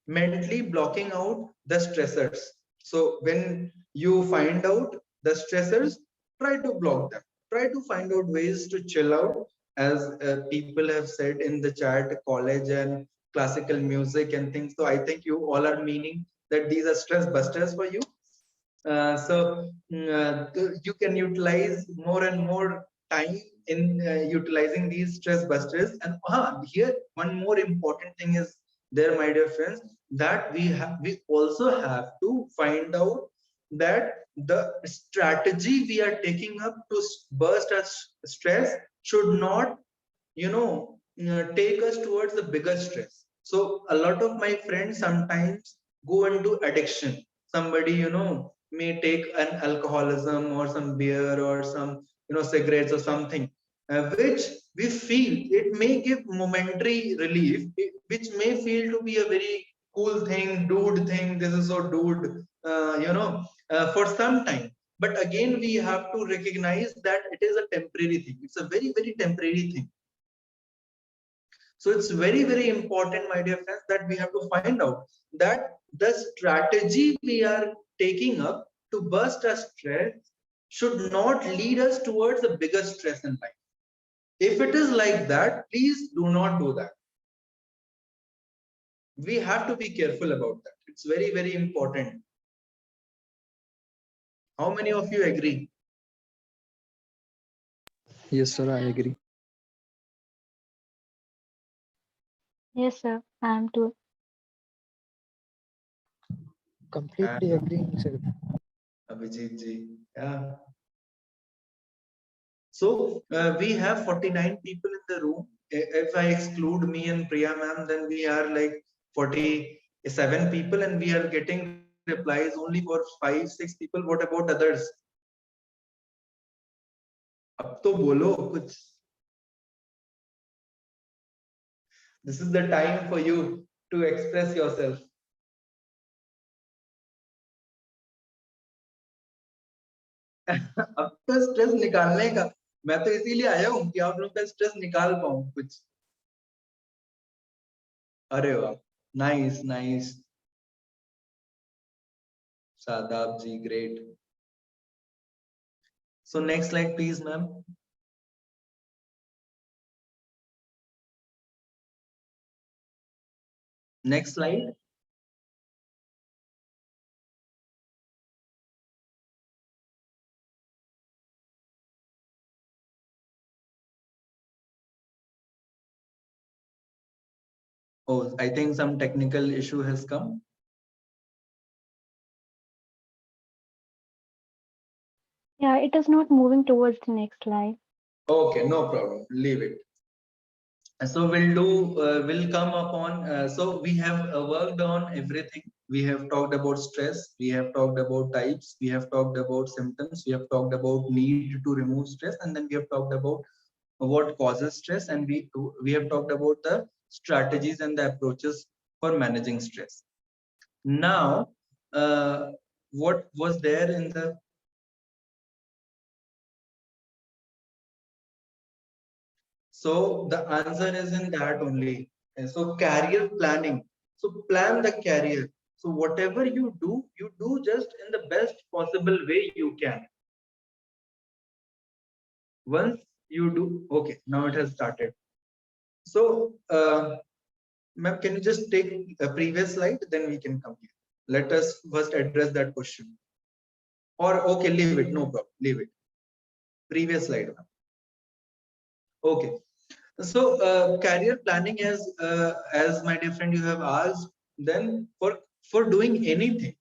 Mentally blocking out the stressors. So when you find out the stressors, try to block them. Try to find out ways to chill out, as people have said in the chat, college and classical music and things. So I think you all are meaning that these are stress busters for you. You can utilize more and more time in utilizing these stress busters. And here one more important thing is there, my dear friends, that we also have to find out that the strategy we are taking up to burst our stress should not take us towards the bigger stress. So a lot of my friends sometimes go into addiction. Somebody may take an alcoholism or some beer or some cigarettes or something, which we feel it may give momentary relief, which may feel to be a very cool thing, dude thing, this is so dude, for some time. But again we have to recognize that it is a temporary thing, it's a very very temporary thing. So it's very, very important, my dear friends, that we have to find out that the strategy we are taking up to burst our stress should not lead us towards a bigger stress in life. If it is like that, please do not do that. We have to be careful about that. It's very, very important. How many of you agree? Yes, sir, I agree. Yes, sir. I'm too. Completely agreeing, sir. Abhijit ji. Yeah. So we have 49 people in the room. If I exclude me and Priya ma'am, then we are like 47 people, and we are getting replies only for 5-6 people. What about others? अब तो बोलो कुछ. This is the time for you to express yourself. अब तो stress निकालने का, मैं तो इसीलिए आया हूँ कि आप लोग का स्ट्रेस निकाल पाऊँ कुछ. अरे वाह, nice nice. Sadab ji, great. So next slide, please, ma'am. Next slide. Oh, I think some technical issue has come. Yeah, it is not moving towards the next slide. Okay, no problem. Leave it. So we'll come upon. So we have worked on everything. We have talked about stress. We have talked about types. We have talked about symptoms. We have talked about need to remove stress, and then we have talked about what causes stress, and we have talked about the strategies and the approaches for managing stress. Now, what was there in the So the answer is in that only. And so career planning. So plan the career. So whatever you do just in the best possible way you can. Once you do, okay, now it has started. So, ma'am, can you just take a previous slide, then we can come here. Let us first address that question. Or okay, leave it, no problem, leave it. Previous slide, ma'am. Okay. So, career planning, as my dear friend you have asked, then for doing anything,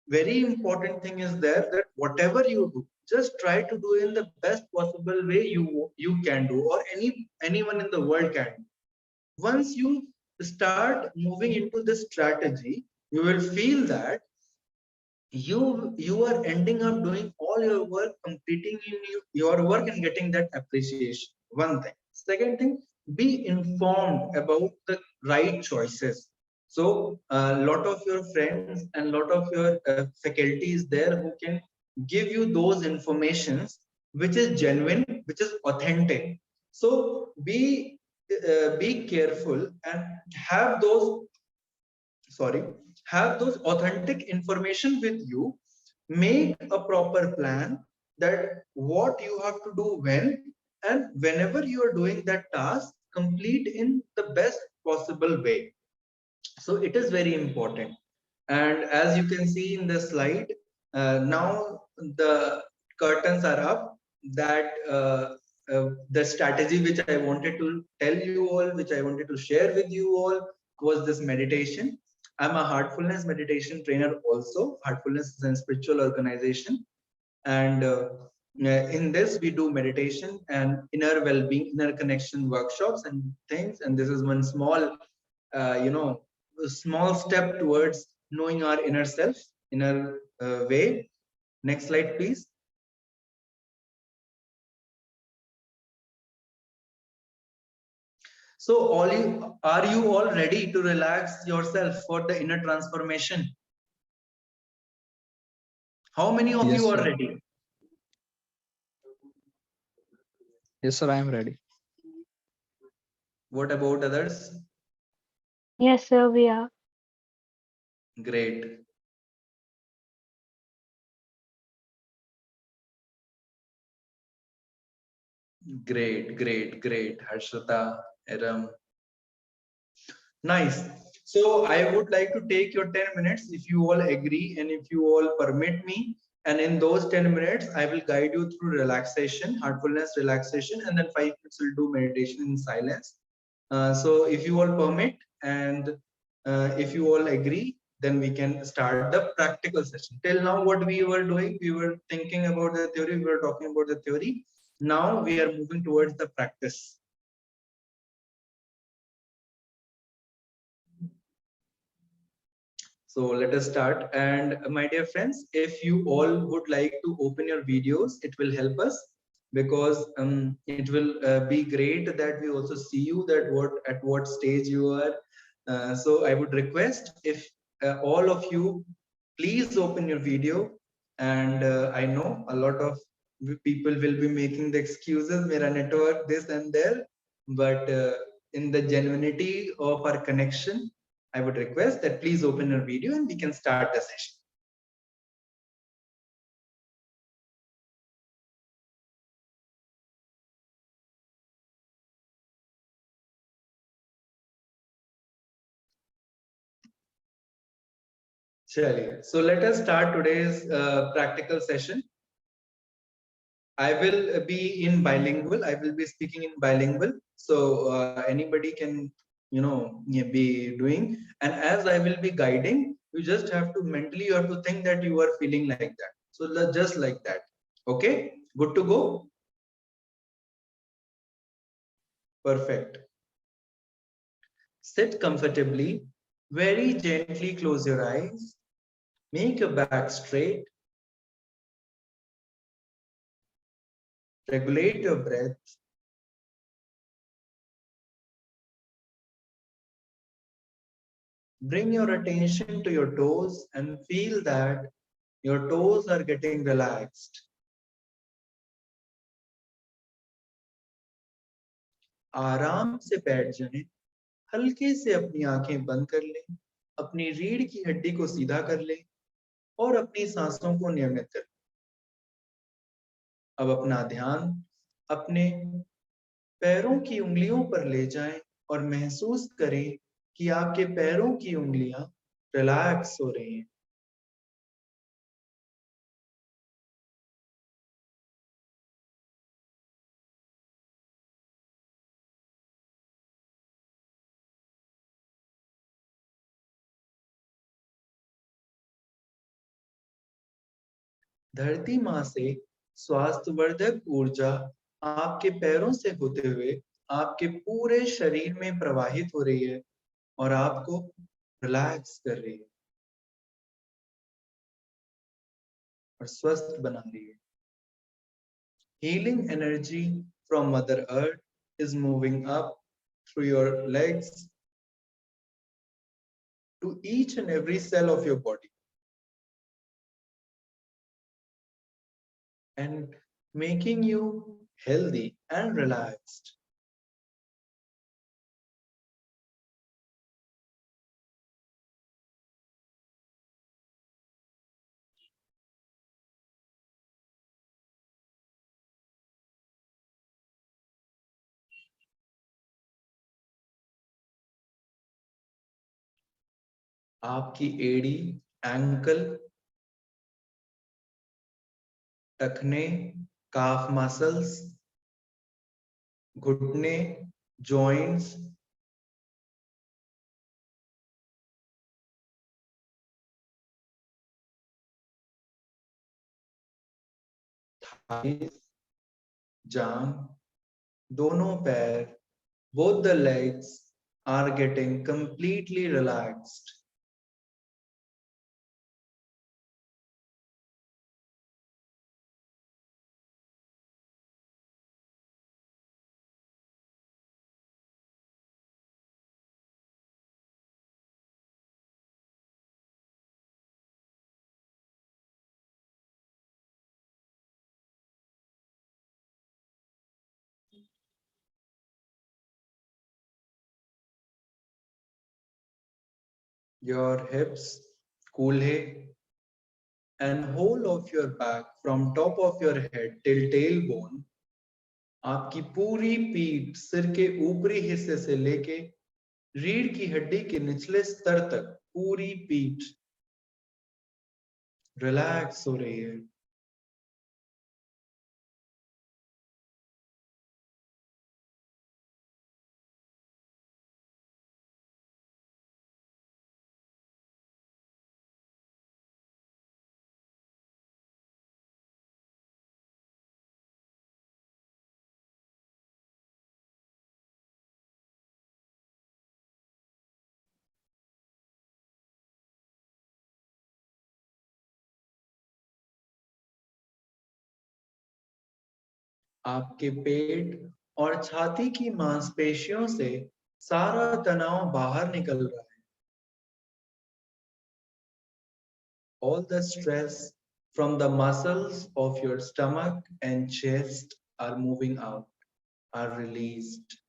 very important thing is there that whatever you do, just try to do in the best possible way you can do, or anyone in the world can do. Once you start moving into this strategy, you will feel that you are ending up doing all your work, completing in your work and getting that appreciation. One thing. Second thing, be informed about the right choices. So a lot of your friends and lot of your faculty is there who can give you those informations which is genuine, which is authentic. So be careful and have those, sorry, have those authentic information with you. Make a proper plan that what you have to do when, and whenever you are doing that task, complete in the best possible way. So it is very important. And as you can see in the slide, now the curtains are up, that the strategy which I wanted to tell you all, which I wanted to share with you all, was this meditation. I'm a heartfulness meditation trainer also. Heartfulness is a spiritual organization, and in this we do meditation and inner well-being, inner connection workshops and things. And this is one small a small step towards knowing our inner self, inner way. Next slide, please. So, are you all ready to relax yourself for the inner transformation? How many of Yes, you are sir. ready? Yes, sir. I am ready. What about others? Yes, sir, we are. Great. Great. Harshita, Aram. Nice. So I would like to take your 10 minutes if you all agree and if you all permit me. And in those 10 minutes, I will guide you through relaxation, heartfulness relaxation, and then 5 minutes will do meditation in silence. So if you all permit and if you all agree, then we can start the practical session. Till now, what we were doing, we were thinking about the theory, we were talking about the theory. Now we are moving towards the practice. So let us start. And my dear friends, if you all would like to open your videos, it will help us, because it will be great that we also see you, that at what stage you are. So I would request if all of you please open your video. And I know a lot of people will be making the excuses, mera network, this and there, but in the genuinity of our connection, I would request that please open your video and we can start the session. Chaliye. So let us start today's practical session. I will be in bilingual. I will be speaking in bilingual. So anybody can, be doing. And as I will be guiding, you just have to mentally, you have to think that you are feeling like that. So just like that. Okay, good to go. Perfect. Sit comfortably. Very gently close your eyes. Make your back straight. Regulate your breath. Bring your attention to your toes and feel that your toes are getting relaxed. आराम से बैठ जाएं, हल्के से अपनी आंखें बंद कर लें. अपनी रीढ़ की हड्डी को सीधा कर लें और अपनी सांसों को नियमित करें। अब अपना ध्यान अपने पैरों की उंगलियों पर ले जाएं और महसूस करें कि आपके पैरों की उंगलियां रिलैक्स हो रही हैं। धरती माँ से स्वास्थ्यवर्धक ऊर्जा आपके पैरों से होते हुए आपके पूरे शरीर में प्रवाहित हो रही है और आपको रिलैक्स कर रही है और स्वस्थ बना रही है। Healing energy from Mother Earth is moving up through your legs to each and every cell of your body and making you healthy and relaxed. आपकी एड़ी, एंकल, टखने, काफ मसल्स, घुटने, जॉइंट्स, thighs, जांग, दोनों पैर, both the legs are getting completely relaxed. Your hips, coolhe, and whole of your back from top of your head till tailbone, आपकी पूरी पीठ सिर के ऊपरी हिस्से से लेके रीढ़ की हड्डी के निचले स्तर तक पूरी पीठ रिलैक्स हो रही है। आपके पेट और छाती की मांसपेशियों से सारा तनाव बाहर निकल रहा है। All the stress from the muscles of your stomach and chest are moving out, are released.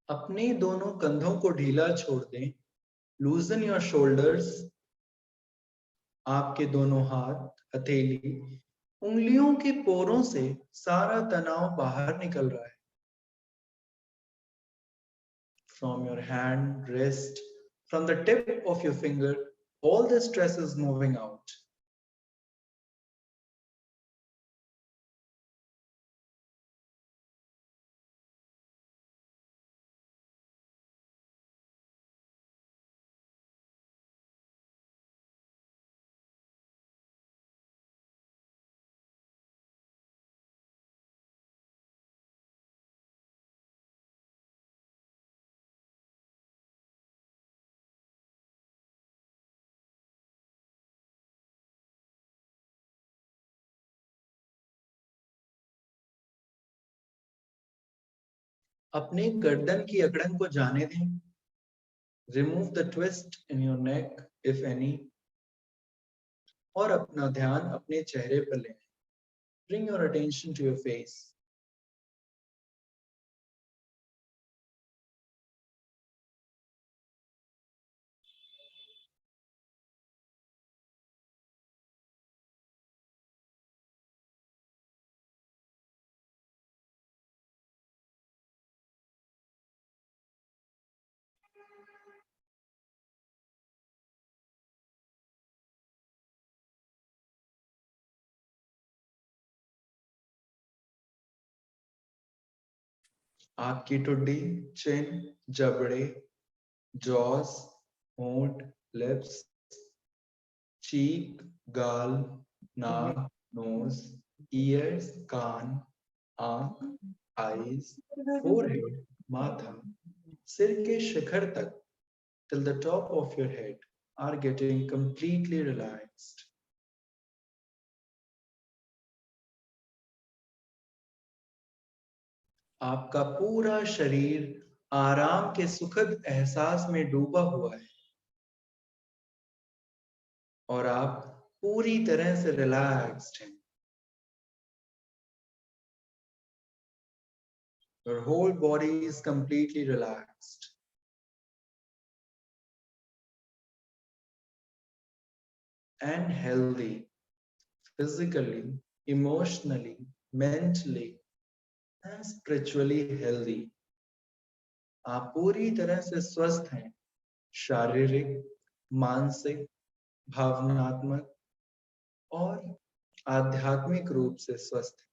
अपने दोनों कंधों को ढीला छोड़ दें। लूजन योर शोल्डर्स। आपके दोनों हाथ, हथेली, उंगलियों के पोरों से सारा तनाव बाहर निकल रहा है। From your hand, wrist, from the tip of your finger, all the stress is moving out. अपने गर्दन की अकड़न को जाने दें. Remove the twist in your neck, if any. और अपना ध्यान अपने चेहरे पर लें. Bring your attention to your face. आपकी टुड्डी, चिन, जबड़े, जॉस, होंठ, लिप्स, चीक, गाल, नाक, नोज, ईयर्स, कान, आंख, आईज, फोरहेड, माथा, सिर के शिखर तक, till the top of your head, are getting completely relaxed. आपका पूरा शरीर आराम के सुखद एहसास में डूबा हुआ है और आप पूरी तरह से रिलैक्स्ड हैं. Your whole body is completely relaxed and healthy, physically, emotionally, mentally, and spiritually healthy. आप पूरी तरह से स्वस्थ हैं, शारीरिक, मानसिक, भावनात्मक और आध्यात्मिक रूप से स्वस्थ हैं.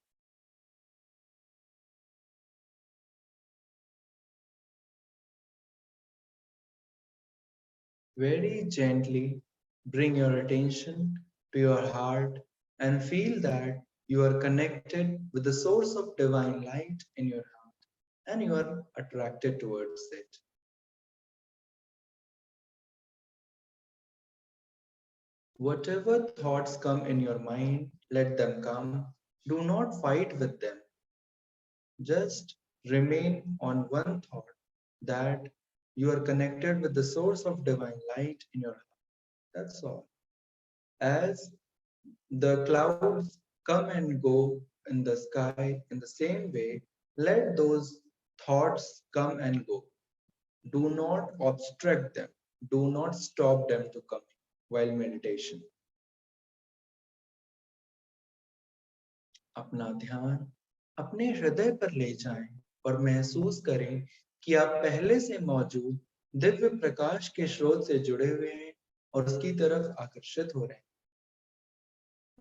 Very gently bring your attention to your heart and feel that you are connected with the source of divine light in your heart and you are attracted towards it. Whatever thoughts come in your mind, let them come. Do not fight with them. Just remain on one thought that you are connected with the source of divine light in your heart. That's all. As the clouds come and go in the sky in the same way, let those thoughts come and go. Do not obstruct them. Do not stop them to come while meditation. अपना ध्यान अपने हृदय पर ले जाएं और महसूस करें कि आप पहले से मौजूद दिव्य प्रकाश के स्रोत से जुड़े हुए हैं और उसकी तरफ आकर्षित हो रहे हैं.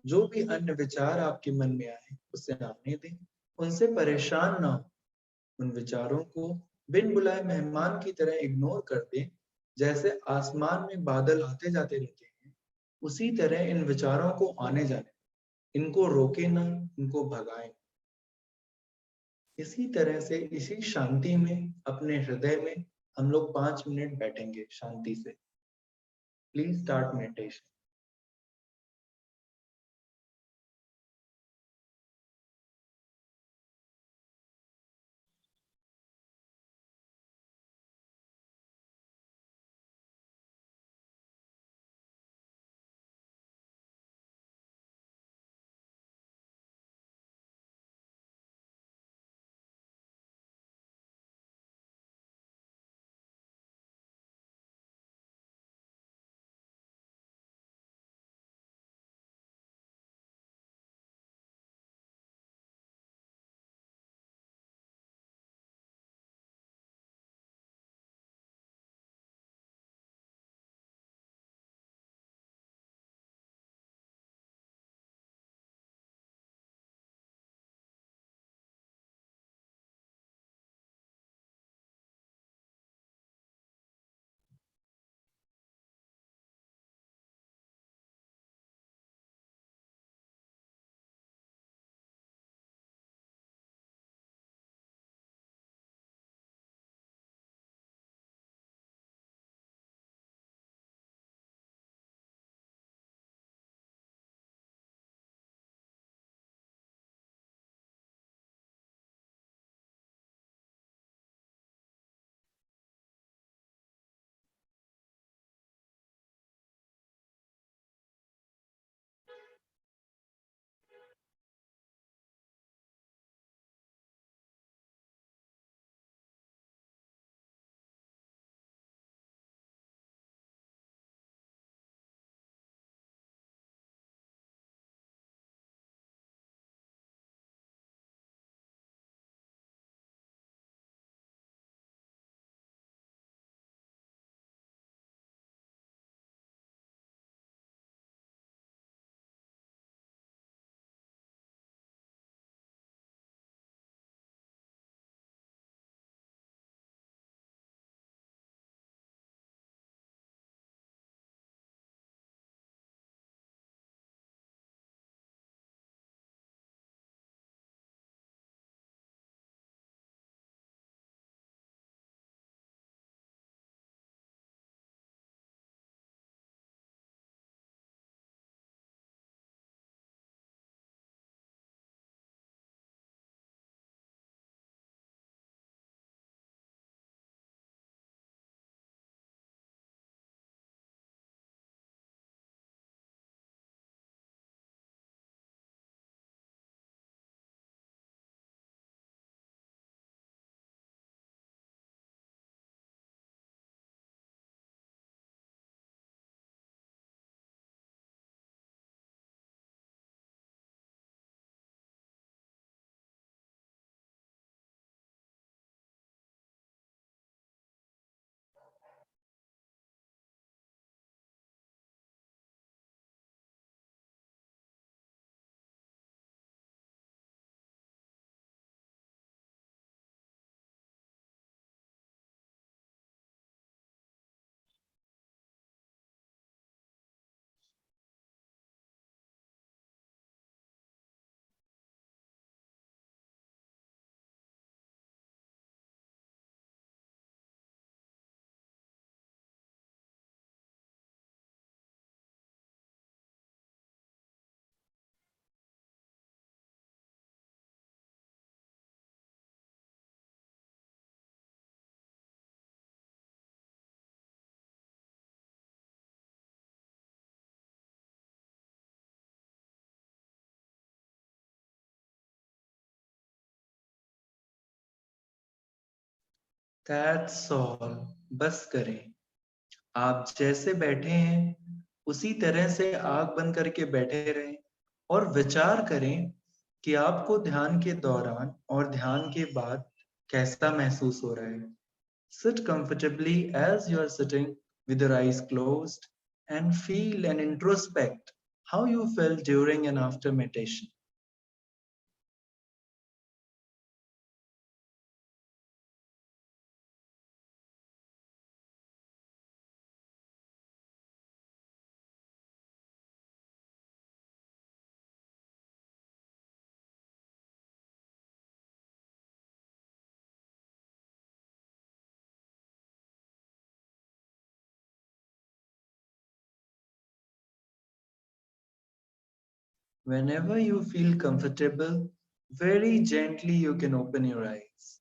जो भी अन्य विचार आपके मन में आए उसे आने दें, उनसे परेशान ना हो. उन विचारों को बिन बुलाए मेहमान की तरह इग्नोर कर दें. जैसे आसमान में बादल आते जाते रहते हैं, उसी तरह इन विचारों को आने जाने. इनको रोके ना, इनको भगाएं. इसी तरह से इसी शांति में अपने हृदय में हम लोग 5 मिनट बैठेंगे शांति से. Please start meditation. That's all. बस करें. आप जैसे बैठे हैं उसी तरह से आंख बंद करके बैठे रहें और विचार करें कि आपको ध्यान के दौरान और ध्यान के बाद कैसा महसूस हो रहा है. Sit comfortably as you are sitting with your eyes closed and feel and introspect how you felt during and after meditation. Whenever you feel comfortable, very gently you can open your eyes.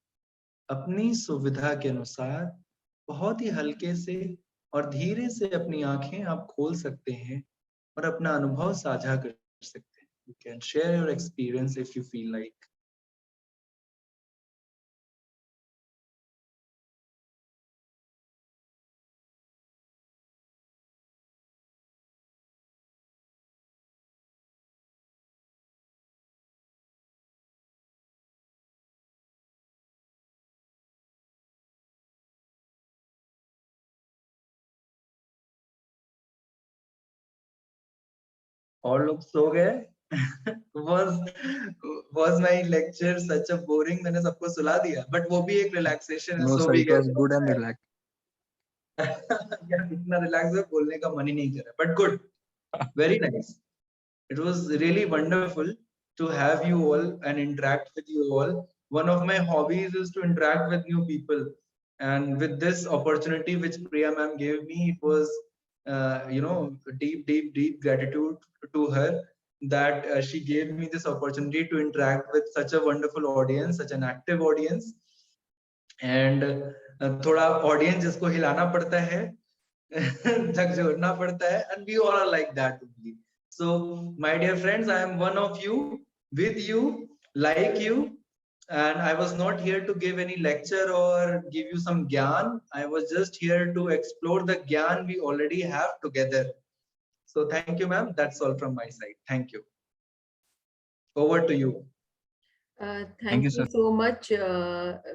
अपनी सुविधा के अनुसार बहुत ही हल्के से और धीरे से अपनी आंखें आप खोल सकते हैं और अपना अनुभव साझा कर सकते हैं. You can share your experience if you feel like. और लोग सो गए. was my lecture such a boring? मैंने सबको सुला दिया, but वो भी एक relaxation है, No, सो sir, भी it गए was तो good and अच्छा relaxed. है. यार इतना relax है बोलने का मन ही नहीं कर रहा, but good, very nice. It was really wonderful to have you all and interact with you all. One of my hobbies is to interact with new people, and with this opportunity which Priya ma'am gave me, it was deep gratitude to her that she gave me this opportunity to interact with such a wonderful audience, such an active audience, and थोड़ा audience जिसको हिलाना पड़ता है, झकझोरना पड़ता है, and we all are like that only. So my dear friends, I am one of you, with you, like you, and I was not here to give any lecture or give you some gyan. I was just here to explore the gyan we already have together. So thank you, ma'am. That's all from my side. Thank you. Over to you. Thank thank you, you sir. So much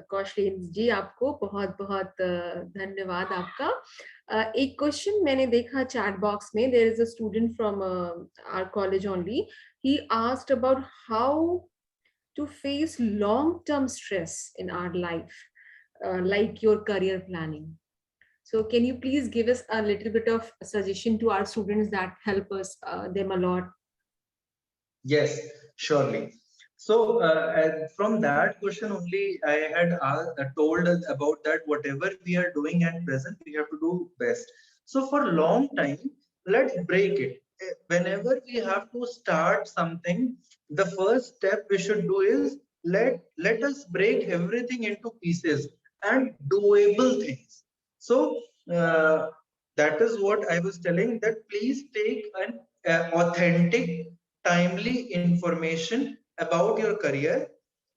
Kaushalendra ji, आपको बहुत बहुत धन्यवाद आपका. एक question मैंने देखा chat box में. There is a student from our college only. He asked about how to face long-term stress in our life, like your career planning. So can you please give us a little bit of suggestion to our students that help us them a lot? Yes, surely. So, and from that question only, I had told about that whatever we are doing at present, we have to do best. So, for long time, let's break it. Whenever we have to start something, the first step we should do is let us break everything into pieces and doable things. So, that is what I was telling. That please take an authentic timely information about your career,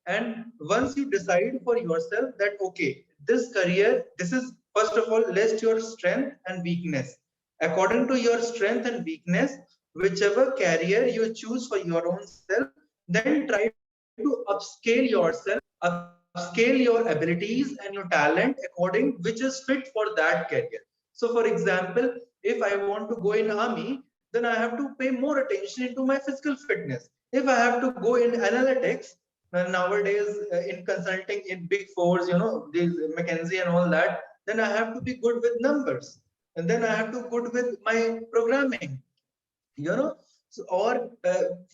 and once you decide for yourself that okay, this career, this is first of all list your strength and weakness. According to your strength and weakness, whichever career you choose for your own self, then try to upscale yourself, upscale your abilities and your talent according which is fit for that career. So for example, if I want to go in army, then I have to pay more attention into my physical fitness. If I have to go in analytics, nowadays in consulting in big fours, these McKinsey and all that, then I have to be good with numbers, and then I have to good with my programming, so, or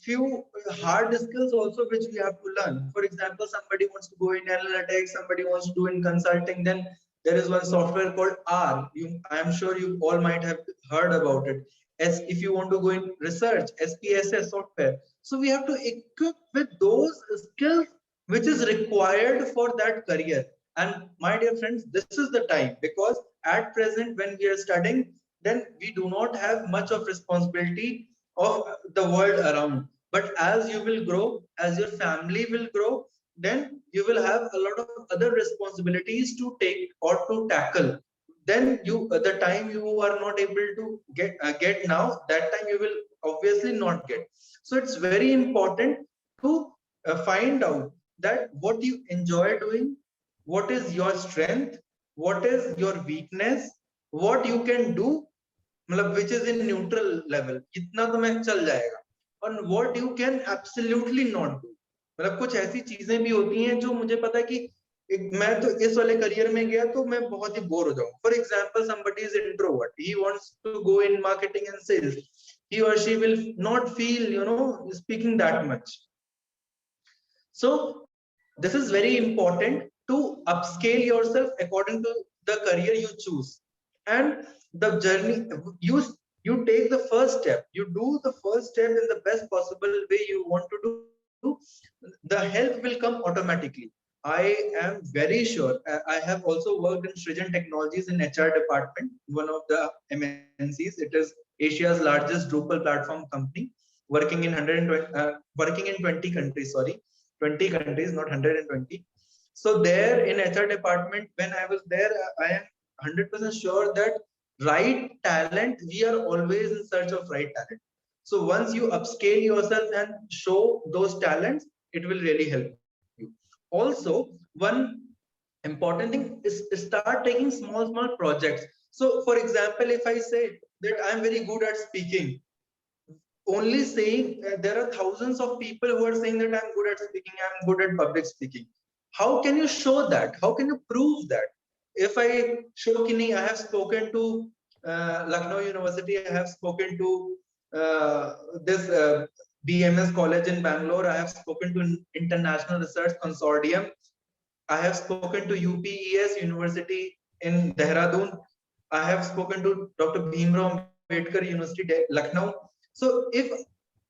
few hard skills also which we have to learn. For example, somebody wants to go in analytics, somebody wants to do in consulting, then there is one software called R. I am sure you all might have heard about it. As if you want to go in research, SPSS software. So we have to equip with those skills which is required for that career. And my dear friends, this is the time, because at present when we are studying, then we do not have much of responsibility of the world around. But as you will grow, as your family will grow, then you will have a lot of other responsibilities to take or to tackle. Then the time you are not able to get now, that time you will obviously not get. So it's very important to find out that what you enjoy doing, what is your strength, what is your weakness, what you can do, मतलब which is in neutral level, कितना तो मैं चल जाएगा, और what you can absolutely not do. मतलब कुछ ऐसी चीजें भी होती हैं जो मुझे पता है कि मैं तो इस वाले करियर में गया तो मैं बहुत ही बोर हो जाऊँ. For example somebody is introvert, he wants to go in marketing and sales, he or she will not feel, speaking that much. So this is very important to upscale yourself according to the career you choose. And the journey, you take the first step, you do the first step in the best possible way you want to do, the help will come automatically. I am very sure. I have also worked in Srijan Technologies in HR department, one of the MNCs. It is Asia's largest Drupal platform company, working in 120, working in 20 countries. Sorry, 20 countries, not 120. So there in HR department, when I was there, I am 100% sure that right talent, we are always in search of right talent. So once you upscale yourself and show those talents, it will really help you. Also, one important thing is start taking small projects. So for example, if I say that I'm very good at speaking, only saying there are thousands of people who are saying that I'm good at speaking, I'm good at public speaking. How can you show that? How can you prove that? If I show Kini, I have spoken to Lucknow University, I have spoken to this BMS college in Bangalore, I have spoken to International Research Consortium, I have spoken to UPES University in Dehradun. I have spoken to Dr. Bhimrao Ambedkar University, Lucknow. So if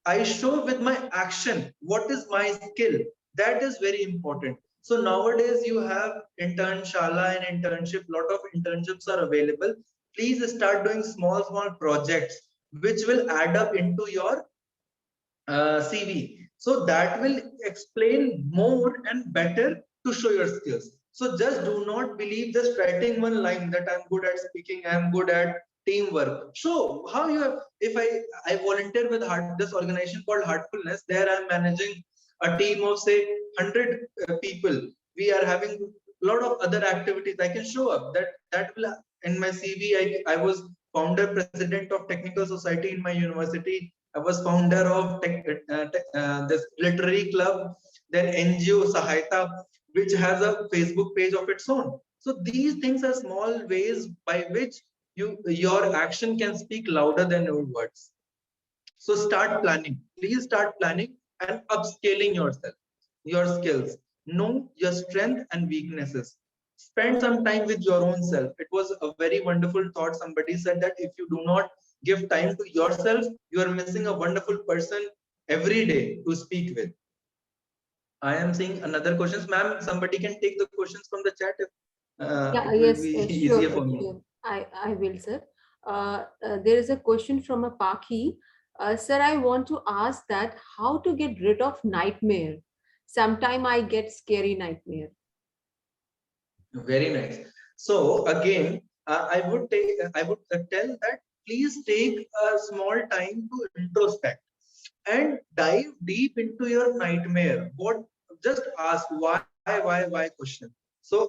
I show with my action what is my skill, that is very important. So nowadays you have internshala and internship. Lot of internships are available. Please start doing small projects which will add up into your CV. So that will explain more and better to show your skills. So just do not believe just writing one line that I'm good at speaking, I'm good at teamwork. Show how you have. If I volunteer with this organization called Heartfulness, there I'm managing a team of say 100 people. We are having a lot of other activities. I can show up that will in my CV. I was founder president of Technical Society in my university. I was founder of this literary club, then NGO Sahayata, which has a Facebook page of its own. So these things are small ways by which your action can speak louder than your words. So start planning. Please start planning and upscaling yourself, your skills. Know your strength and weaknesses. Spend some time with your own self. It was a very wonderful thought. Somebody said that if you do not give time to yourself, you are missing a wonderful person every day to speak with. I am seeing another questions, ma'am. Somebody can take the questions from the chat. If, Yeah, it will yes, be easier sure, for me. sure. I will, sir. There is a question from a Paki. Sir, I want to ask that how to get rid of nightmare. Sometime I get scary nightmare. Very nice. So again, I would tell that please take a small time to introspect and dive deep into your nightmare. What? Just ask why question. So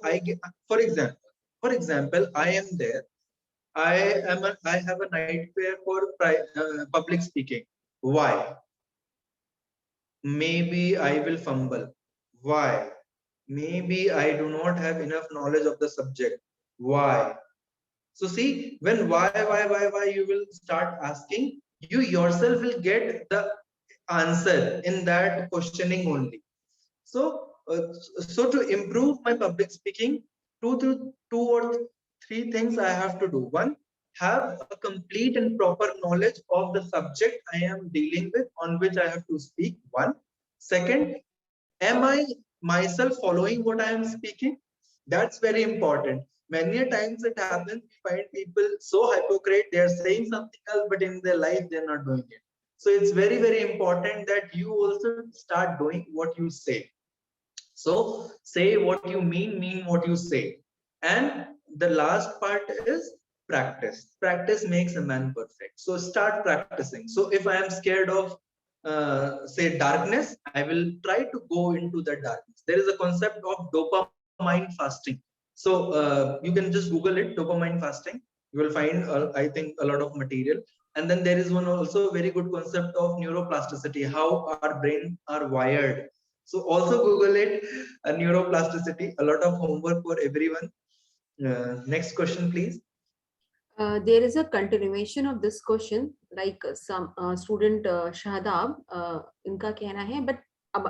for example, I am there. I have a nightmare for public speaking. Why? Maybe I will fumble. Why? Maybe I do not have enough knowledge of the subject. Why? So see, when why, you will start asking, you yourself will get the answer in that questioning only. So, so to improve my public speaking, two or three things I have to do. One, have a complete and proper knowledge of the subject I am dealing with on which I have to speak. One. Second, am I myself following what I am speaking? That's very important. Many a times it happens, we find people so hypocrite, they are saying something else, but in their life they're not doing it. So it's very important that you also start doing what you say. So say what you mean what you say. And the last part is practice. Practice makes a man perfect. So start practicing. So if I am scared of say darkness, I will try to go into the darkness. There is a concept of dopamine fasting. So you can just Google it, dopamine fasting. You will find I think a lot of material. And then there is one also very good concept of neuroplasticity, how our brain are wired. So also Google it, neuroplasticity, a lot of homework for everyone. Next question, please. There is a continuation of this question, like some student Shahadab, इनका कहना है, but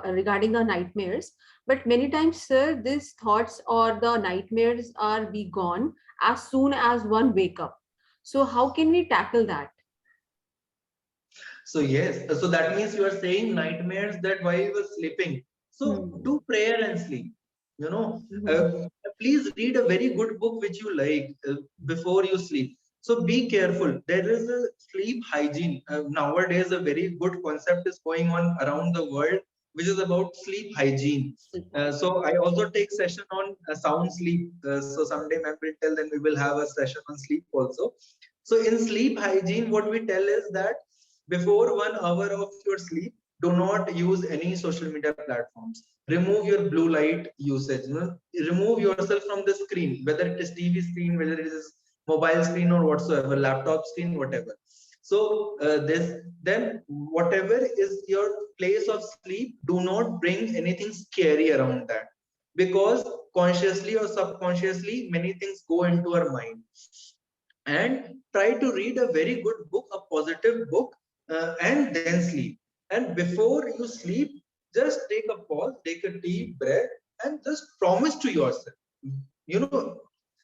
regarding the nightmares. But many times, sir, these thoughts or the nightmares are be gone as soon as one wake up. So how can we tackle that? So yes, so that means you are saying nightmares that while you were sleeping. So Hmm. do prayer and sleep. You know, Mhm. please read a very good book which you like before you sleep. So be careful. There is a sleep hygiene. Nowadays, a very good concept is going on around the world, which is about sleep hygiene. So I also take session on sound sleep. So someday ma'am will tell, then we will have a session on sleep also. So in sleep hygiene, what we tell is that before 1 hour of your sleep, do not use any social media platforms. Remove your blue light usage. You know, remove yourself from the screen, whether it is TV screen, whether it is mobile screen or whatsoever, laptop screen, whatever. So this then whatever is your place of sleep, do not bring anything scary around that, because consciously or subconsciously many things go into our mind. And try to read a very good book, a positive book, and then sleep. And before you sleep, just take a pause, take a deep breath, and just promise to yourself. You know,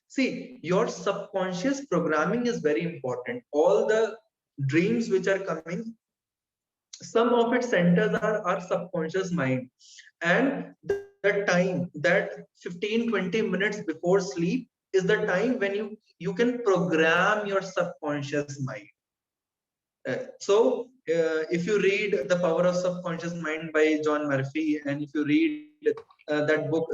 see, your subconscious programming is very important. All the dreams which are coming, some of its centers are our subconscious mind. And the time that 15-20 minutes before sleep is the time when you can program your subconscious mind. If you read The Power of Subconscious Mind by John Murphy, and if you read that book,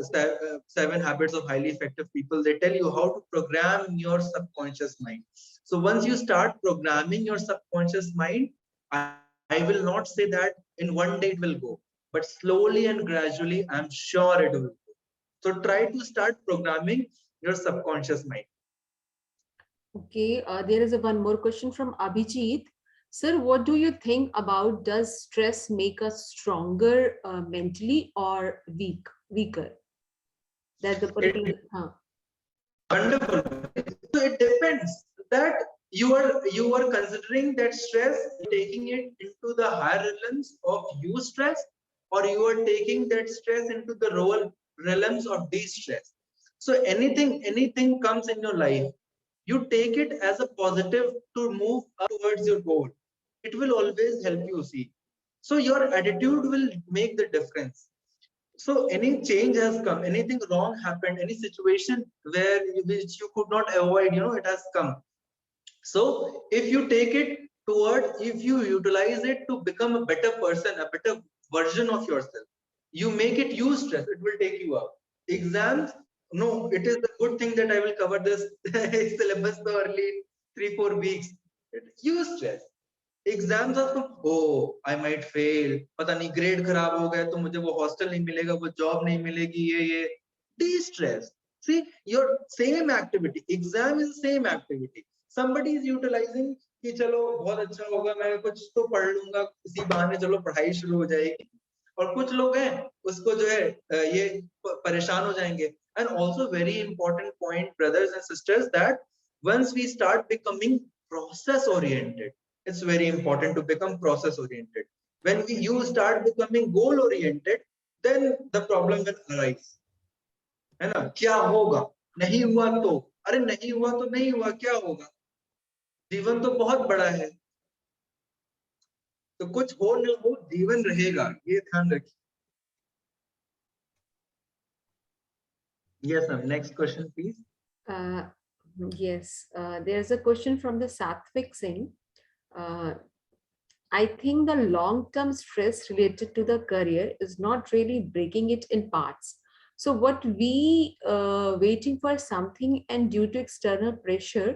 Seven Habits of Highly Effective People, they tell you how to program your subconscious mind. So once you start programming your subconscious mind, I will not say that in one day it will go, but slowly and gradually, I'm sure it will go. So try to start programming your subconscious mind. Okay, there is a one more question from Abhijit. Sir, what do you think about, does stress make us stronger mentally or weaker? That the It particular, Wonderful. So it depends that you are considering that stress, taking it into the higher realms of you stress, or you are taking that stress into the lower realms of de-stress. So anything comes in your life, you take it as a positive to move towards your goal. It will always help you see. So your attitude will make the difference. So any change has come, anything wrong happened, any situation which you could not avoid, it has come. So if you take it toward, if you utilize it to become a better person, a better version of yourself, you make it use stress, it will take you up. Exams, no, it is a good thing that I will cover this syllabus so early in 3-4 weeks. Use stress. Exams of oh I might fail, पता नहीं grade खराब हो गया तो मुझे वो hostel नहीं मिलेगा, वो जॉब नहीं मिलेगी, ये D stress. See, your same activity, exam is same activity. Somebody is utilizing कि चलो बहुत अच्छा होगा, मैं कुछ तो पढ़ लूंगा, इसी बहाने चलो पढ़ाई शुरू हो जाएगी. और कुछ लोग हैं उसको जो है ये परेशान हो जाएंगे. And also very important point, brothers and sisters, that once we start becoming process oriented, it's very important to become process oriented. When you start becoming goal oriented, then the problem will arise. है ना, क्या होगा, नहीं हुआ तो, अरे नहीं हुआ तो नहीं हुआ, क्या होगा, जीवन तो बहुत बड़ा है, तो कुछ हो न हो जीवन रहेगा, ये ध्यान रखिए. Yes ma'am, next question please. uh, yes, there's a question from the Satvik Singh. Uh, I think the long-term stress related to the career is not really breaking it in parts, So what we waiting for something, and due to external pressure,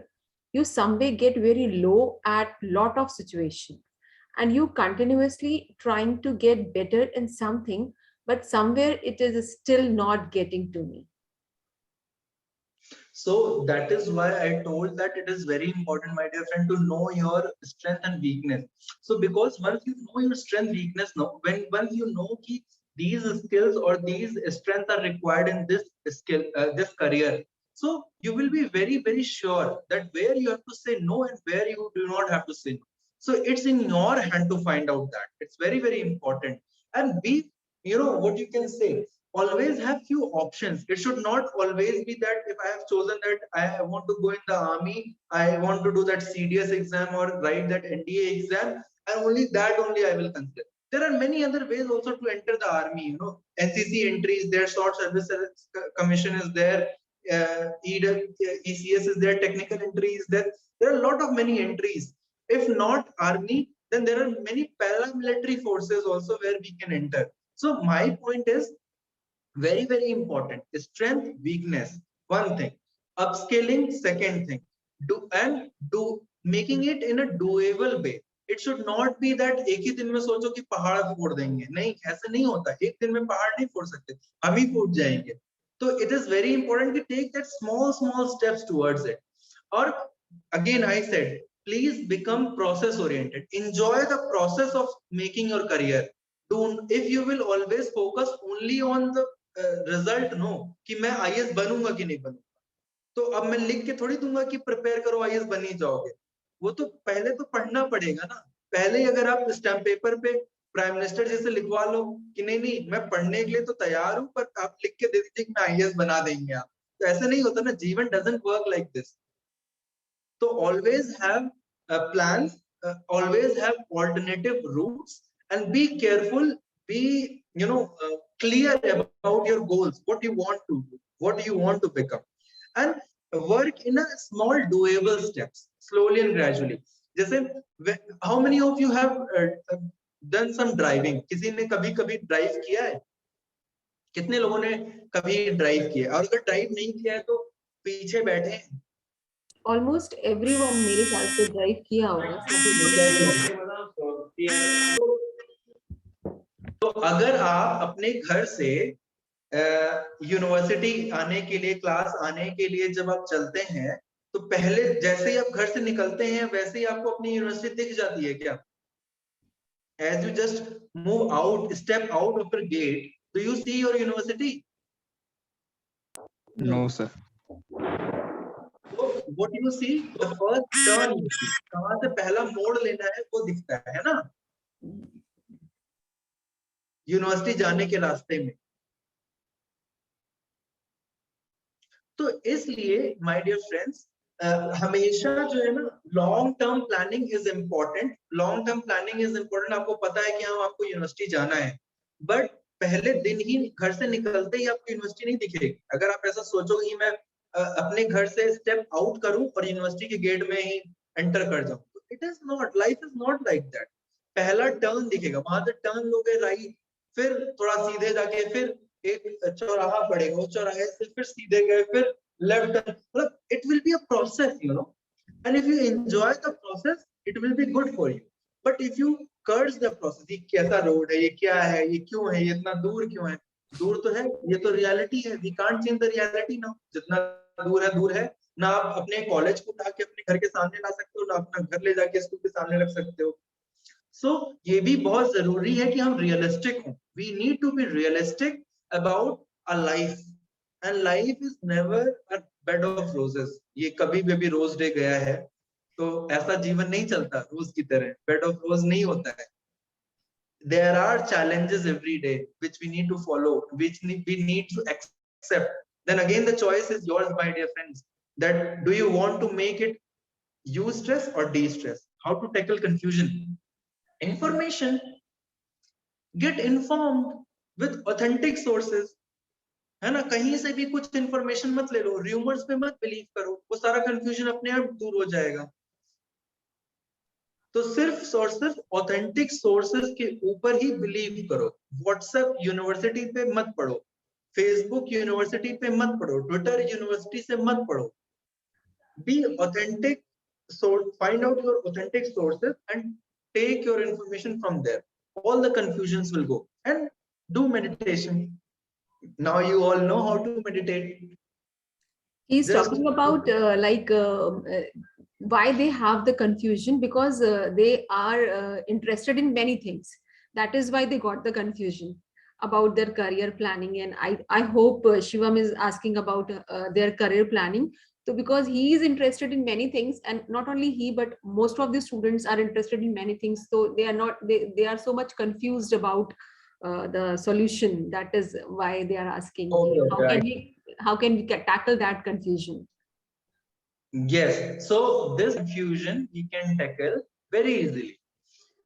you someday get very low at lot of situation, and you continuously trying to get better in something, but somewhere it is still not getting to me. So that is why I told that it is very important, my dear friend, to know your strength and weakness. So because once you know your strength, weakness, no, when once you know ki these skills or these strengths are required in this skill, this career, so you will be very, very sure that where you have to say no and where you do not have to say no. So it's in your hand to find out that. It's very, very important. And be, what you can say, always have few options. It should not always be that if I have chosen that I want to go in the army, I want to do that CDS exam or write that NDA exam, and only that only I will consider. There are many other ways also to enter the army. NCC entries, their short service commission is there, ECS is there, technical entries there. There are a lot of many entries. If not army, then there are many paramilitary forces also where we can enter. So my point is very, very important. Strength, weakness, one thing. Upscaling, second thing. Do making it in a doable way. It should not be that एक ही दिन में सोचो कि पहाड़ फोड़ देंगे. नहीं, ऐसा नहीं होता. एक दिन में पहाड़ नहीं फोड़ सकते. हम ही फूट जाएंगे. So it is very important to take that small steps towards it. Or again, I said, please become process oriented. Enjoy the process of making your career. If you will always focus only on the result no कि मैं IAS बनूंगा कि नहीं बनूंगा, तो अब मैं लिख के थोड़ी दूंगा कि प्रिपेयर करो आईएएस बन ही जाओगे. वो तो पहले तो पढ़ना पड़ेगा ना. पहले ही अगर आप स्टैम्प पेपर पे प्राइम मिनिस्टर जैसे लिखवा लो कि नहीं नहीं मैं पढ़ने के लिए तो तैयार हूं, पर आप लिख के दे दीजिए कि मैं आईएएस बना देंगे आप. तो ऐसे नहीं होता ना. जीवन doesn't work like this. So always have plans, always have alternative routes, and be careful. Be clear about your goals. What you want to do, what you want to become, and work in a small doable steps, slowly and gradually. जैसे how many of you have done some driving? किसी ने कभी कभी drive किया है? कितने लोगों ने कभी ड्राइव किया? और अगर ड्राइव नहीं किया है तो पीछे बैठे हैं. ऑलमोस्ट एवरीवन मेरे ख्याल से ड्राइव किया होगा सभी तो अगर आप अपने घर से यूनिवर्सिटी आने के लिए, क्लास आने के लिए जब आप चलते हैं, तो पहले जैसे ही आप घर से निकलते हैं वैसे ही आपको अपनी यूनिवर्सिटी दिख जाती है क्या? As you just move out, step out of your gate, do you see your university? No, sir. So what do you see? The first turn you see. कहाँ से पहला मोड़ लेना है वो दिखता है ना, यूनिवर्सिटी जाने के रास्ते में. तो इसलिए माय डियर फ्रेंड्स, हमेशा जो है ना long term planning is important. Long term planning is important. आपको पता है कि हाँ आपको यूनिवर्सिटी जाना है, बट पहले दिन ही घर से निकलते ही आपको यूनिवर्सिटी नहीं दिखेगी. अगर आप ऐसा सोचोगे कि मैं अपने घर से स्टेप आउट करूं और यूनिवर्सिटी के गेट में ही एंटर कर जाऊं, तो it is not, life is not like that. पहला टर्न दिखेगा, वहां से टर्न लोगे राइट, फिर थोड़ा सीधे जाके फिर एक चौराहा पड़ेगा, उस चौराहे से फिर सीधे गए, फिर लेफ्ट. मतलब it will be a process, and if you enjoy the process it will be good for you. But if you कर्ज द प्रोसेस, ये कैसा रोड है, ये क्या है, ये क्यों है, ये इतना दूर क्यों है? दूर तो है, ये तो रियलिटी है. We can't change the reality ना. जितना दूर है ना. आप अपने कॉलेज को उठा के अपने घर के सामने ला सकते हो, ना अपना घर ले जाके स्कूल के सामने रख सकते हो. सो ये भी बहुत जरूरी है कि हम रियलिस्टिक हों. We need to be realistic about a life, and life is never a bed of roses. ये कभी भी रोज डे गया है तो ऐसा जीवन नहीं चलता रोज की तरह. बेड ऑफ रोज नहीं होता है. There are challenges every day which we need to follow, which we need to accept. Then again the choice is yours, my dear friends, that do you want to make it eustress or de-stress? How to tackle confusion? Information. Get informed with authentic sources. है ना, कहीं से भी कुछ information मत ले लो, rumours पे मत बिलीव करो, वो सारा कंफ्यूजन अपने आप दूर हो जाएगा. तो सिर्फ और सिर्फ ऑथेंटिक सोर्सेज के ऊपर ही बिलीव करो. व्हाट्सएप यूनिवर्सिटी पे मत पढ़ो, फेसबुक यूनिवर्सिटी पे मत पढ़ो, ट्विटर यूनिवर्सिटी से मत पढ़ो. Be authentic, so find out your authentic sources and take your information from there. All the confusions will go. And do meditation. Now you all know how to meditate. He's Just talking about why they have the confusion, because they are interested in many things. That is why they got the confusion about their career planning. And I hope Shivam is asking about their career planning. So because he is interested in many things, and not only he, but most of the students are interested in many things. So they are not, they are so much confused about the solution. That is why they are asking, okay, okay, how can we tackle that confusion? yes. So this confusion we can tackle very easily.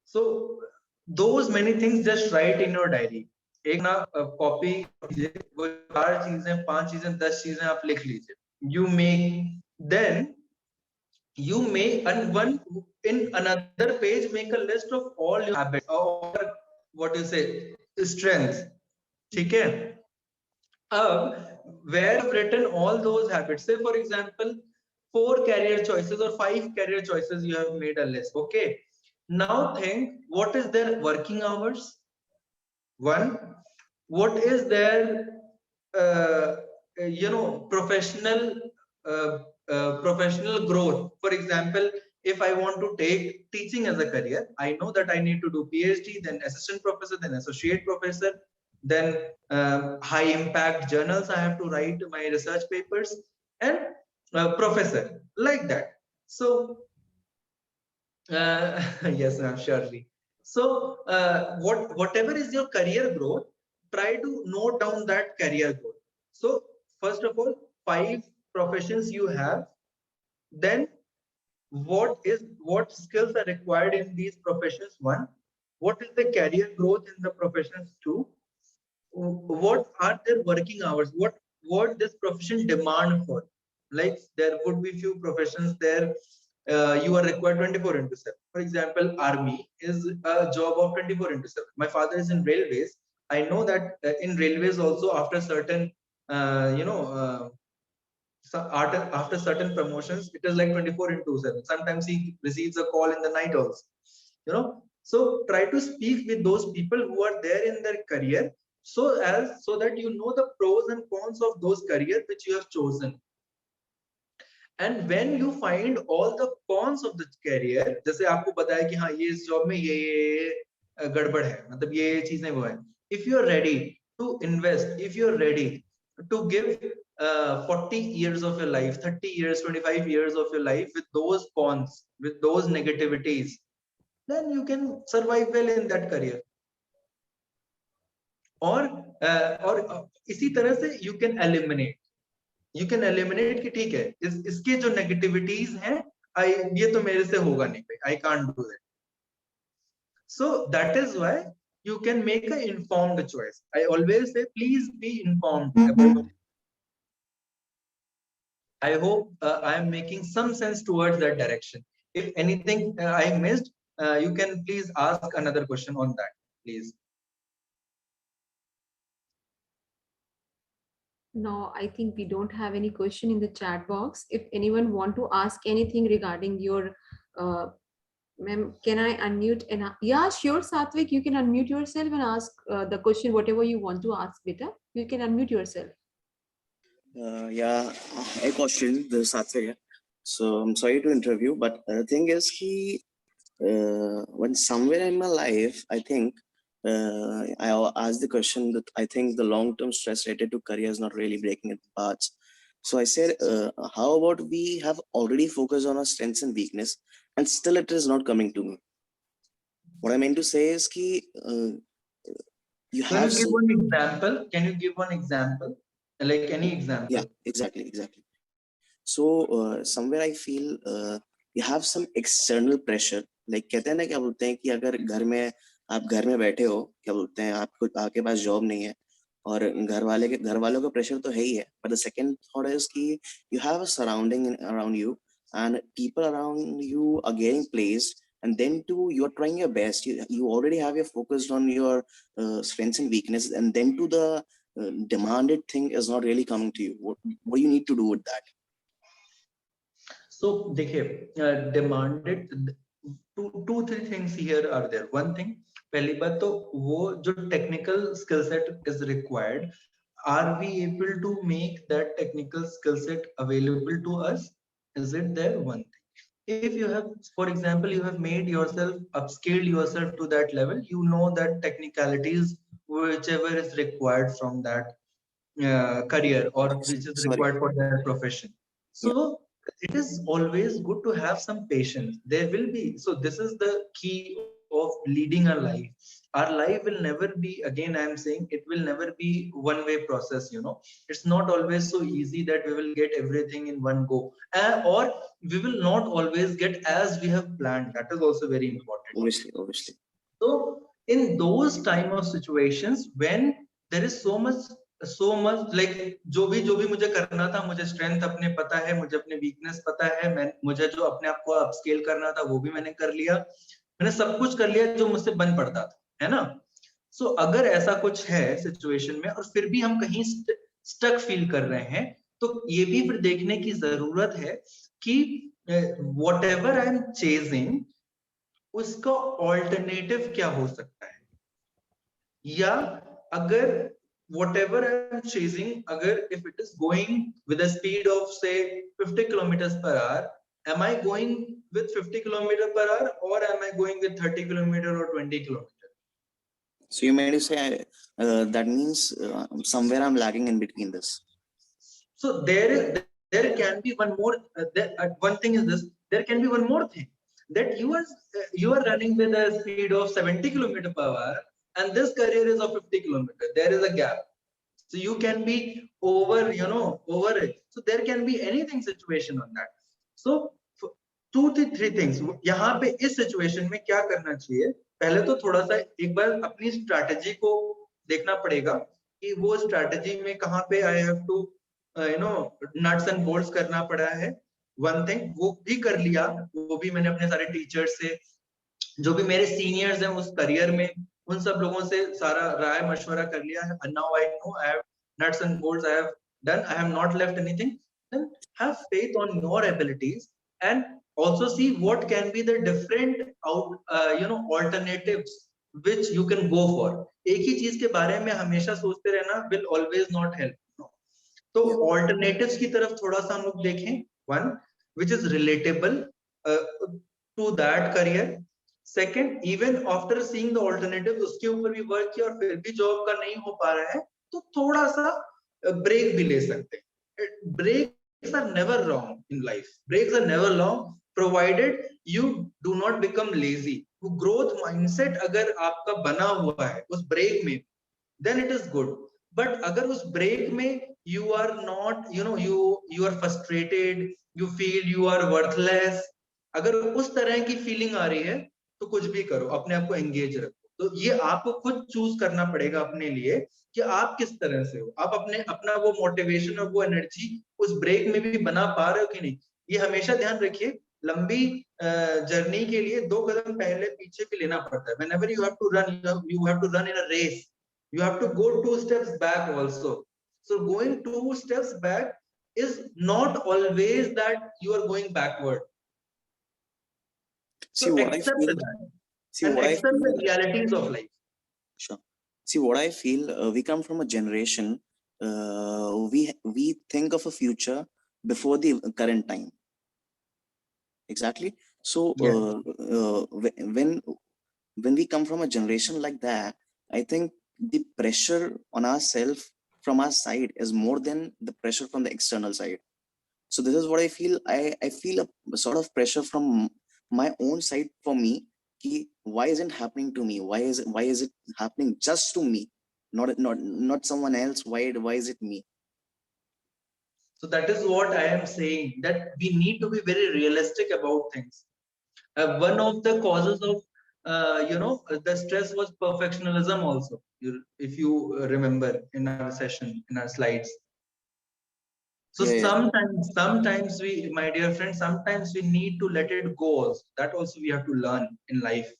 So those many things just write in your diary. एक ना copy कीजिए, वो चार चीजें, पांच चीजें, 10 चीजें आप लिख लीजिए. You make, then you may, and one in another page make a list of all your habits or what you say strengths. ठीक है. Where you've written all those habits, say for example 4 career choices or 5 career choices, you have made a list. Okay, now think what is their working hours. One, what is their uh, professional professional growth. For example, if I want to take teaching as a career, I know that I need to do PhD, then assistant professor, then associate professor, then high impact journals I have to write my research papers, and professor, like that. So yes, ma'am, surely. So, whatever is your career growth, try to note down that career growth. So, first of all, 5 professions you have. Then, what skills are required in these professions? One, what is the career growth in the professions? Two, what are their working hours, what this profession demand for. Like there would be few professions there, you are required 24 into 7. For example, army is a job of 24 into 7. My father is in railways. I know that in railways also, after certain so after certain promotions, it is like 24 into 7. Sometimes he receives a call in the night also, so try to speak with those people who are there in their career, so that you know the pros and cons of those career which you have chosen. And when you find all the cons of the career, जैसे आपको पता है कि हाँ ये इस job में ये गड़बड़ है, मतलब ये चीजें वो है. If you are ready to invest, if you are ready to give 40 years of your life, 30 years, 25 years of your life with those cons, with those negativities, then you can survive well in that career. और इसी तरह से you can eliminate कि ठीक है, इसके जो negativities हैं, ये तो मेरे से होगा नहीं, I can't do that. So that is why you can make an informed choice. I always say, please be informed about. I hope I am making some sense towards that direction. If anything I missed, you can please ask another question on that, please. No, I think we don't have any question in the chat box. If anyone want to ask anything regarding your, ma'am, can I unmute? And yeah, sure, Satvik, you can unmute yourself and ask the question, whatever you want to ask, beta. You can unmute yourself. Yeah, a question. This is Satvik here. So I'm sorry to interview, but the thing is, when somewhere in my life, I think I asked the question that I think the long-term stress related to career is not really breaking into parts. So I said, how about we have already focused on our strengths and weakness, and still it is not coming to me. What I meant to say is, you Can have you give some. one example? Can you give one example? Like any example? Yeah, exactly. So somewhere I feel you have some external pressure. Like कहते हैं ना, क्या बोलते हैं कि अगर आप घर में बैठे हो, क्या बोलते हैं, आपके पास जॉब नहीं है और घर वालों का प्रेशर तो है ही है, but the second thought is कि you have a surrounding around you and people around you are getting placed, and then too you are trying your best. You already have your focused on your strengths and weaknesses, and then to demanded thing is not really coming to you? What do you need to do with that? So देखिए demanded two three things here are there. One thing, पहली बात तो वो जो technical skill set is required, are we able to make that technical skill set available to us? Is it there? One thing. If you have, for example, you have made yourself upscaled yourself to that level, you know that technicalities whichever is required from that career or which is Sorry. required for that profession. Yeah. So it is always good to have some patience. There will be, so this is the key of leading a life. Our life will never be, again I am saying, it will never be one way process, you know. It's not always so easy that we will get everything in one go, or we will not always get as we have planned. That is also very important. Obviously. So in those time of situations when there is so much like जो भी मुझे करना था, मुझे strength अपने पता है, मुझे अपने weakness पता है, मुझे जो अपने आप को upscale करना था वो भी मैंने कर लिया, मैंने सब कुछ कर लिया जो मुझसे बन पड़ता था, है ना. सो अगर ऐसा कुछ है सिचुएशन में और फिर भी हम कहीं स्टक फील कर रहे हैं, तो ये भी फिर देखने की जरूरत है कि whatever I am chasing उसका ऑल्टरनेटिव क्या हो सकता है, या अगर whatever I am chasing, अगर if it is going with a speed of say 50 kilometers per hour, am I going with 50 kilometers per hour or am I going with 30 kilometers or 20 kilometers? So you meant to say that means somewhere I'm lagging in between this. So there can be one more one thing is this, there can be one more thing, that you are running with a speed of 70 kilometers per hour and this career is of 50 kilometers. There is a gap, so you can be over, over it. So there can be anything situation on that. So two to three things यहाँ पे इस situation में क्या करना चाहिए. पहले तो थोड़ा सा एक बार अपनी स्ट्रैटेजी को देखना पड़ेगा कि वो स्ट्रैटेजी में कहाँ पे I have to nuts and bolts करना पड़ा है. वन थिंग वो भी कर लिया, वो भी मैंने अपने सारे टीचर्स से, जो भी मेरे सीनियर्स हैं उस करियर में, उन सब लोगों से सारा राय मशवरा कर लिया है. And now I know I have nuts and bolts, I have done, I have not left anything. Then have faith on your abilities and also see what can be the different alternatives which you can go for. एक ही चीज के बारे में हमेशा सोचते रहना will always not help. तो alternatives की तरफ थोड़ा सा हम लोग देखें. One which is relatable to that career. Second, even after seeing the alternative उसके ऊपर भी वर्क किया और फिर भी जॉब का नहीं हो पा रहा है, तो थोड़ा सा ब्रेक भी ले सकते हैं. Breaks are never wrong in life, breaks are never wrong provided you do not become lazy. वो ग्रोथ माइंडसेट अगर आपका बना हुआ है उस ब्रेक में, then it is good. But अगर उस ब्रेक में you are not, you are frustrated, you feel you are worthless, अगर उस तरह की फीलिंग आ रही है तो कुछ भी करो, अपने आप को एंगेज रखो. तो ये आपको खुद चूज करना पड़ेगा अपने लिए कि आप किस तरह से हो, आप अपना वो मोटिवेशन और वो एनर्जी उस ब्रेक में भी बना पा रहे हो कि नहीं. ये हमेशा ध्यान रखिए, लंबी जर्नी के लिए 2 कदम पहले पीछे भी लेना पड़ता है. Whenever you have to run, you have to run in a race, you have to go 2 steps back also. So going 2 steps back is not always that you are going backward. So See what accept I feel. that See and what I accept feel. the realities of life. Sure. See what I feel. We come from a generation. We think of a future before the current time. Exactly. So when we come from a generation like that, I think the pressure on ourselves from our side is more than the pressure from the external side. So this is what I feel. I feel a sort of pressure from my own side for me. Why isn't happening to me? Why is it happening just to me, not someone else? Why is it me? So that is what I am saying, that we need to be very realistic about things. One of the causes of the stress was perfectionism also, if you remember in our session, in our slides. So sometimes we, my dear friends, sometimes we need to let it go also. That also we have to learn in life.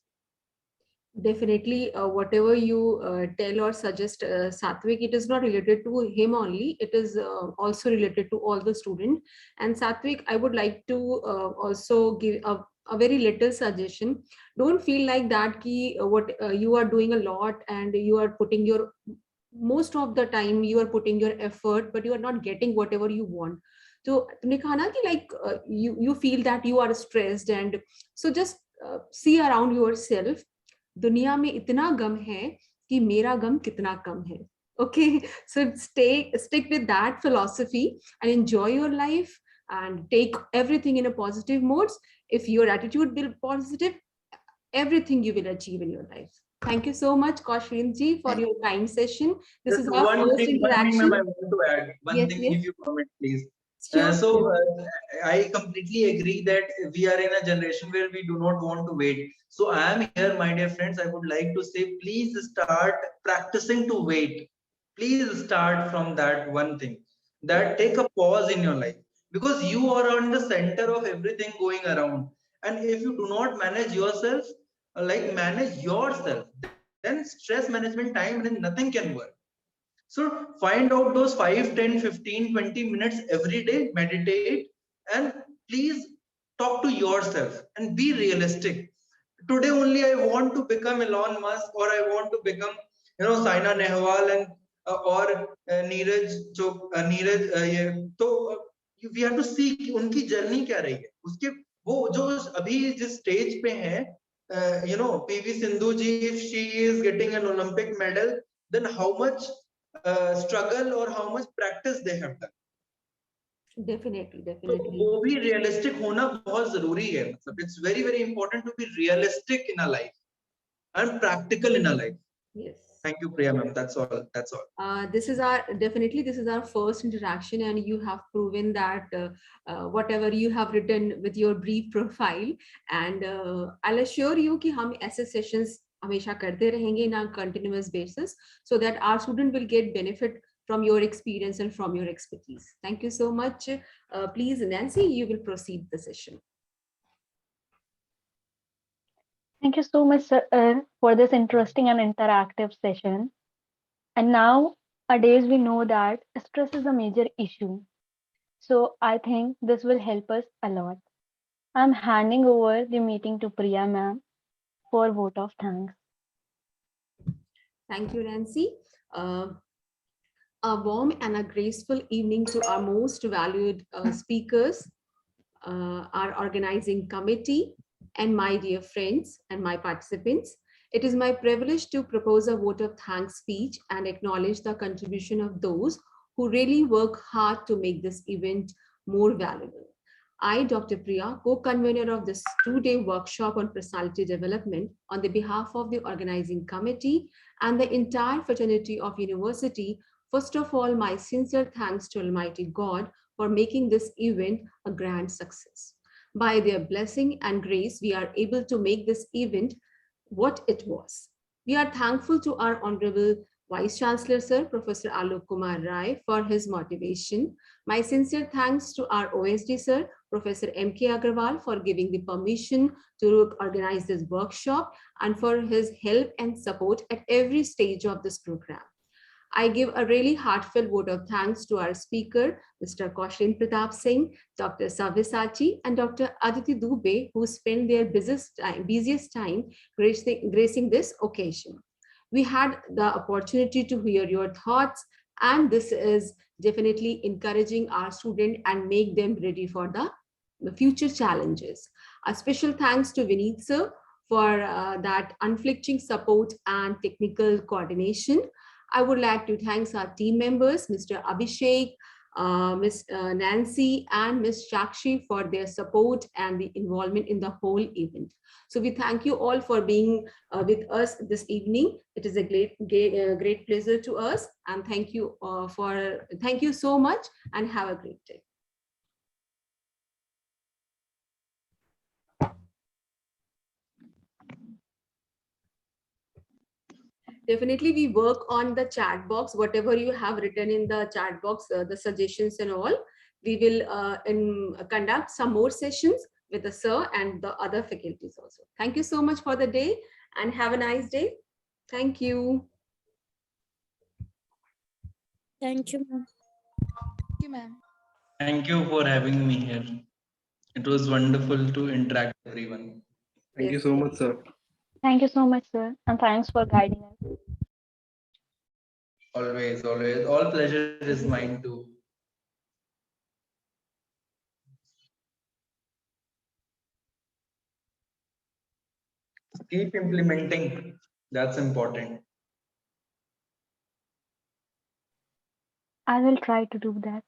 Definitely, whatever you tell or suggest, Satvik, it is not related to him only. It is also related to all the students. And Satvik, I would like to also give a very little suggestion. Don't feel like that ki what you are doing a lot and you are putting your most of the time you are putting your effort, but you are not getting whatever you want. So तुमने कहा ना कि like you feel that you are stressed, and so just see around yourself. दुनिया में इतना गम है कि मेरा गम कितना कम है. Okay, so stick with that philosophy and enjoy your life and take everything in a positive modes. If your attitude will positive, everything you will achieve in your life. Thank you so much, Koshland ji, for your kind session. This Just is our first one thing, ma'am, interaction. I want to add. One Yes, thing, yes. if you permit, please. Sure. I completely agree that we are in a generation where we do not want to wait. So I am here, my dear friends. I would like to say, please start practicing to wait. Please start from that one thing. That take a pause in your life, because you are on the center of everything going around. And if you do not manage yourself, like manage yourself, then stress management time and nothing can work. So find out those 5, 10, 15, 20 minutes every day, meditate, and please talk to yourself and be realistic. Today only I want to become Elon Musk, or I want to become, Saina Nehwal, and or Neeraj, तो we have to see कि उनकी journey क्या रही है, उसके वो जो अभी जिस स्टेज पे हैं, PV Sindhu ji, if she is getting an Olympic medal, then how much struggle or how much practice they have done. Definitely, तो definitely. वो भी realistic होना बहुत जरूरी है. मतलब it's very very important to be realistic in our life and practical in our life. Yes. Thank you, Priya ma'am. That's all. That's all. This is our first interaction, and you have proven that whatever you have written with your brief profile, and I'll assure you कि हम ऐसे sessions हमेशा करते रहेंगे in a continuous basis, so that our student will get benefit from your experience and from your expertise. Thank you so much. Please, Nancy, you will proceed the session. Thank you so much, sir, for this interesting and interactive session. And nowadays, we know that stress is a major issue. So I think this will help us a lot. I'm handing over the meeting to Priya ma'am for vote of thanks. Thank you, Nancy. A warm and a graceful evening to our most valued speakers, our organizing committee, and my dear friends and my participants. It is my privilege to propose a vote of thanks speech and acknowledge the contribution of those who really work hard to make this event more valuable. I, Dr. Priya, co-convener of this two-day workshop on personality development, on the behalf of the organizing committee and the entire fraternity of university, first of all, my sincere thanks to Almighty God for making this event a grand success. By their blessing and grace, we are able to make this event what it was. We are thankful to our Honorable Vice Chancellor, Sir, Professor Alok Kumar Rai, for his motivation. My sincere thanks to our OSD, Sir, Professor M.K. Agarwal, for giving the permission to organize this workshop and for his help and support at every stage of this program. I give a really heartfelt vote of thanks to our speaker, Mr. Koshland Pratap Singh, Dr. Savisachi, and Dr. Aditi Dubey, who spent their busiest time gracing this occasion. We had the opportunity to hear your thoughts, and this is definitely encouraging our students and make them ready for the future challenges. A special thanks to Vineet sir for that unflinching support and technical coordination. I would like to thank our team members, Mr. Abhishek, Ms. Nancy, and Ms. Shakshi for their support and the involvement in the whole event. So we thank you all for being with us this evening. It is a great pleasure to us, and thank you so much, and have a great day. Definitely, we work on the chat box. Whatever you have written in the chat box, the suggestions and all, we will conduct some more sessions with the sir and the other faculties also. Thank you so much for the day, and have a nice day. Thank you. Thank you, ma'am. Thank you, ma'am. Thank you for having me here. It was wonderful to interact with everyone. Thank you Yes, so yes. much, sir. Thank you so much, sir, and thanks for guiding us. Always, always. All pleasure is mine too. Keep implementing. That's important. I will try to do that.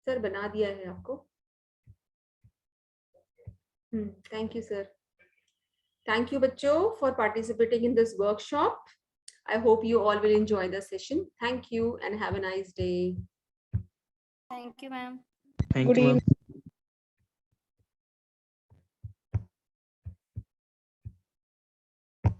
Sir बना दिया है आपको. Thank you, sir. Thank you, bachcho, for participating in this workshop. I hope you all will enjoy the session. Thank you and have a nice day. Thank you, ma'am. Thank Good you, ma'am. evening.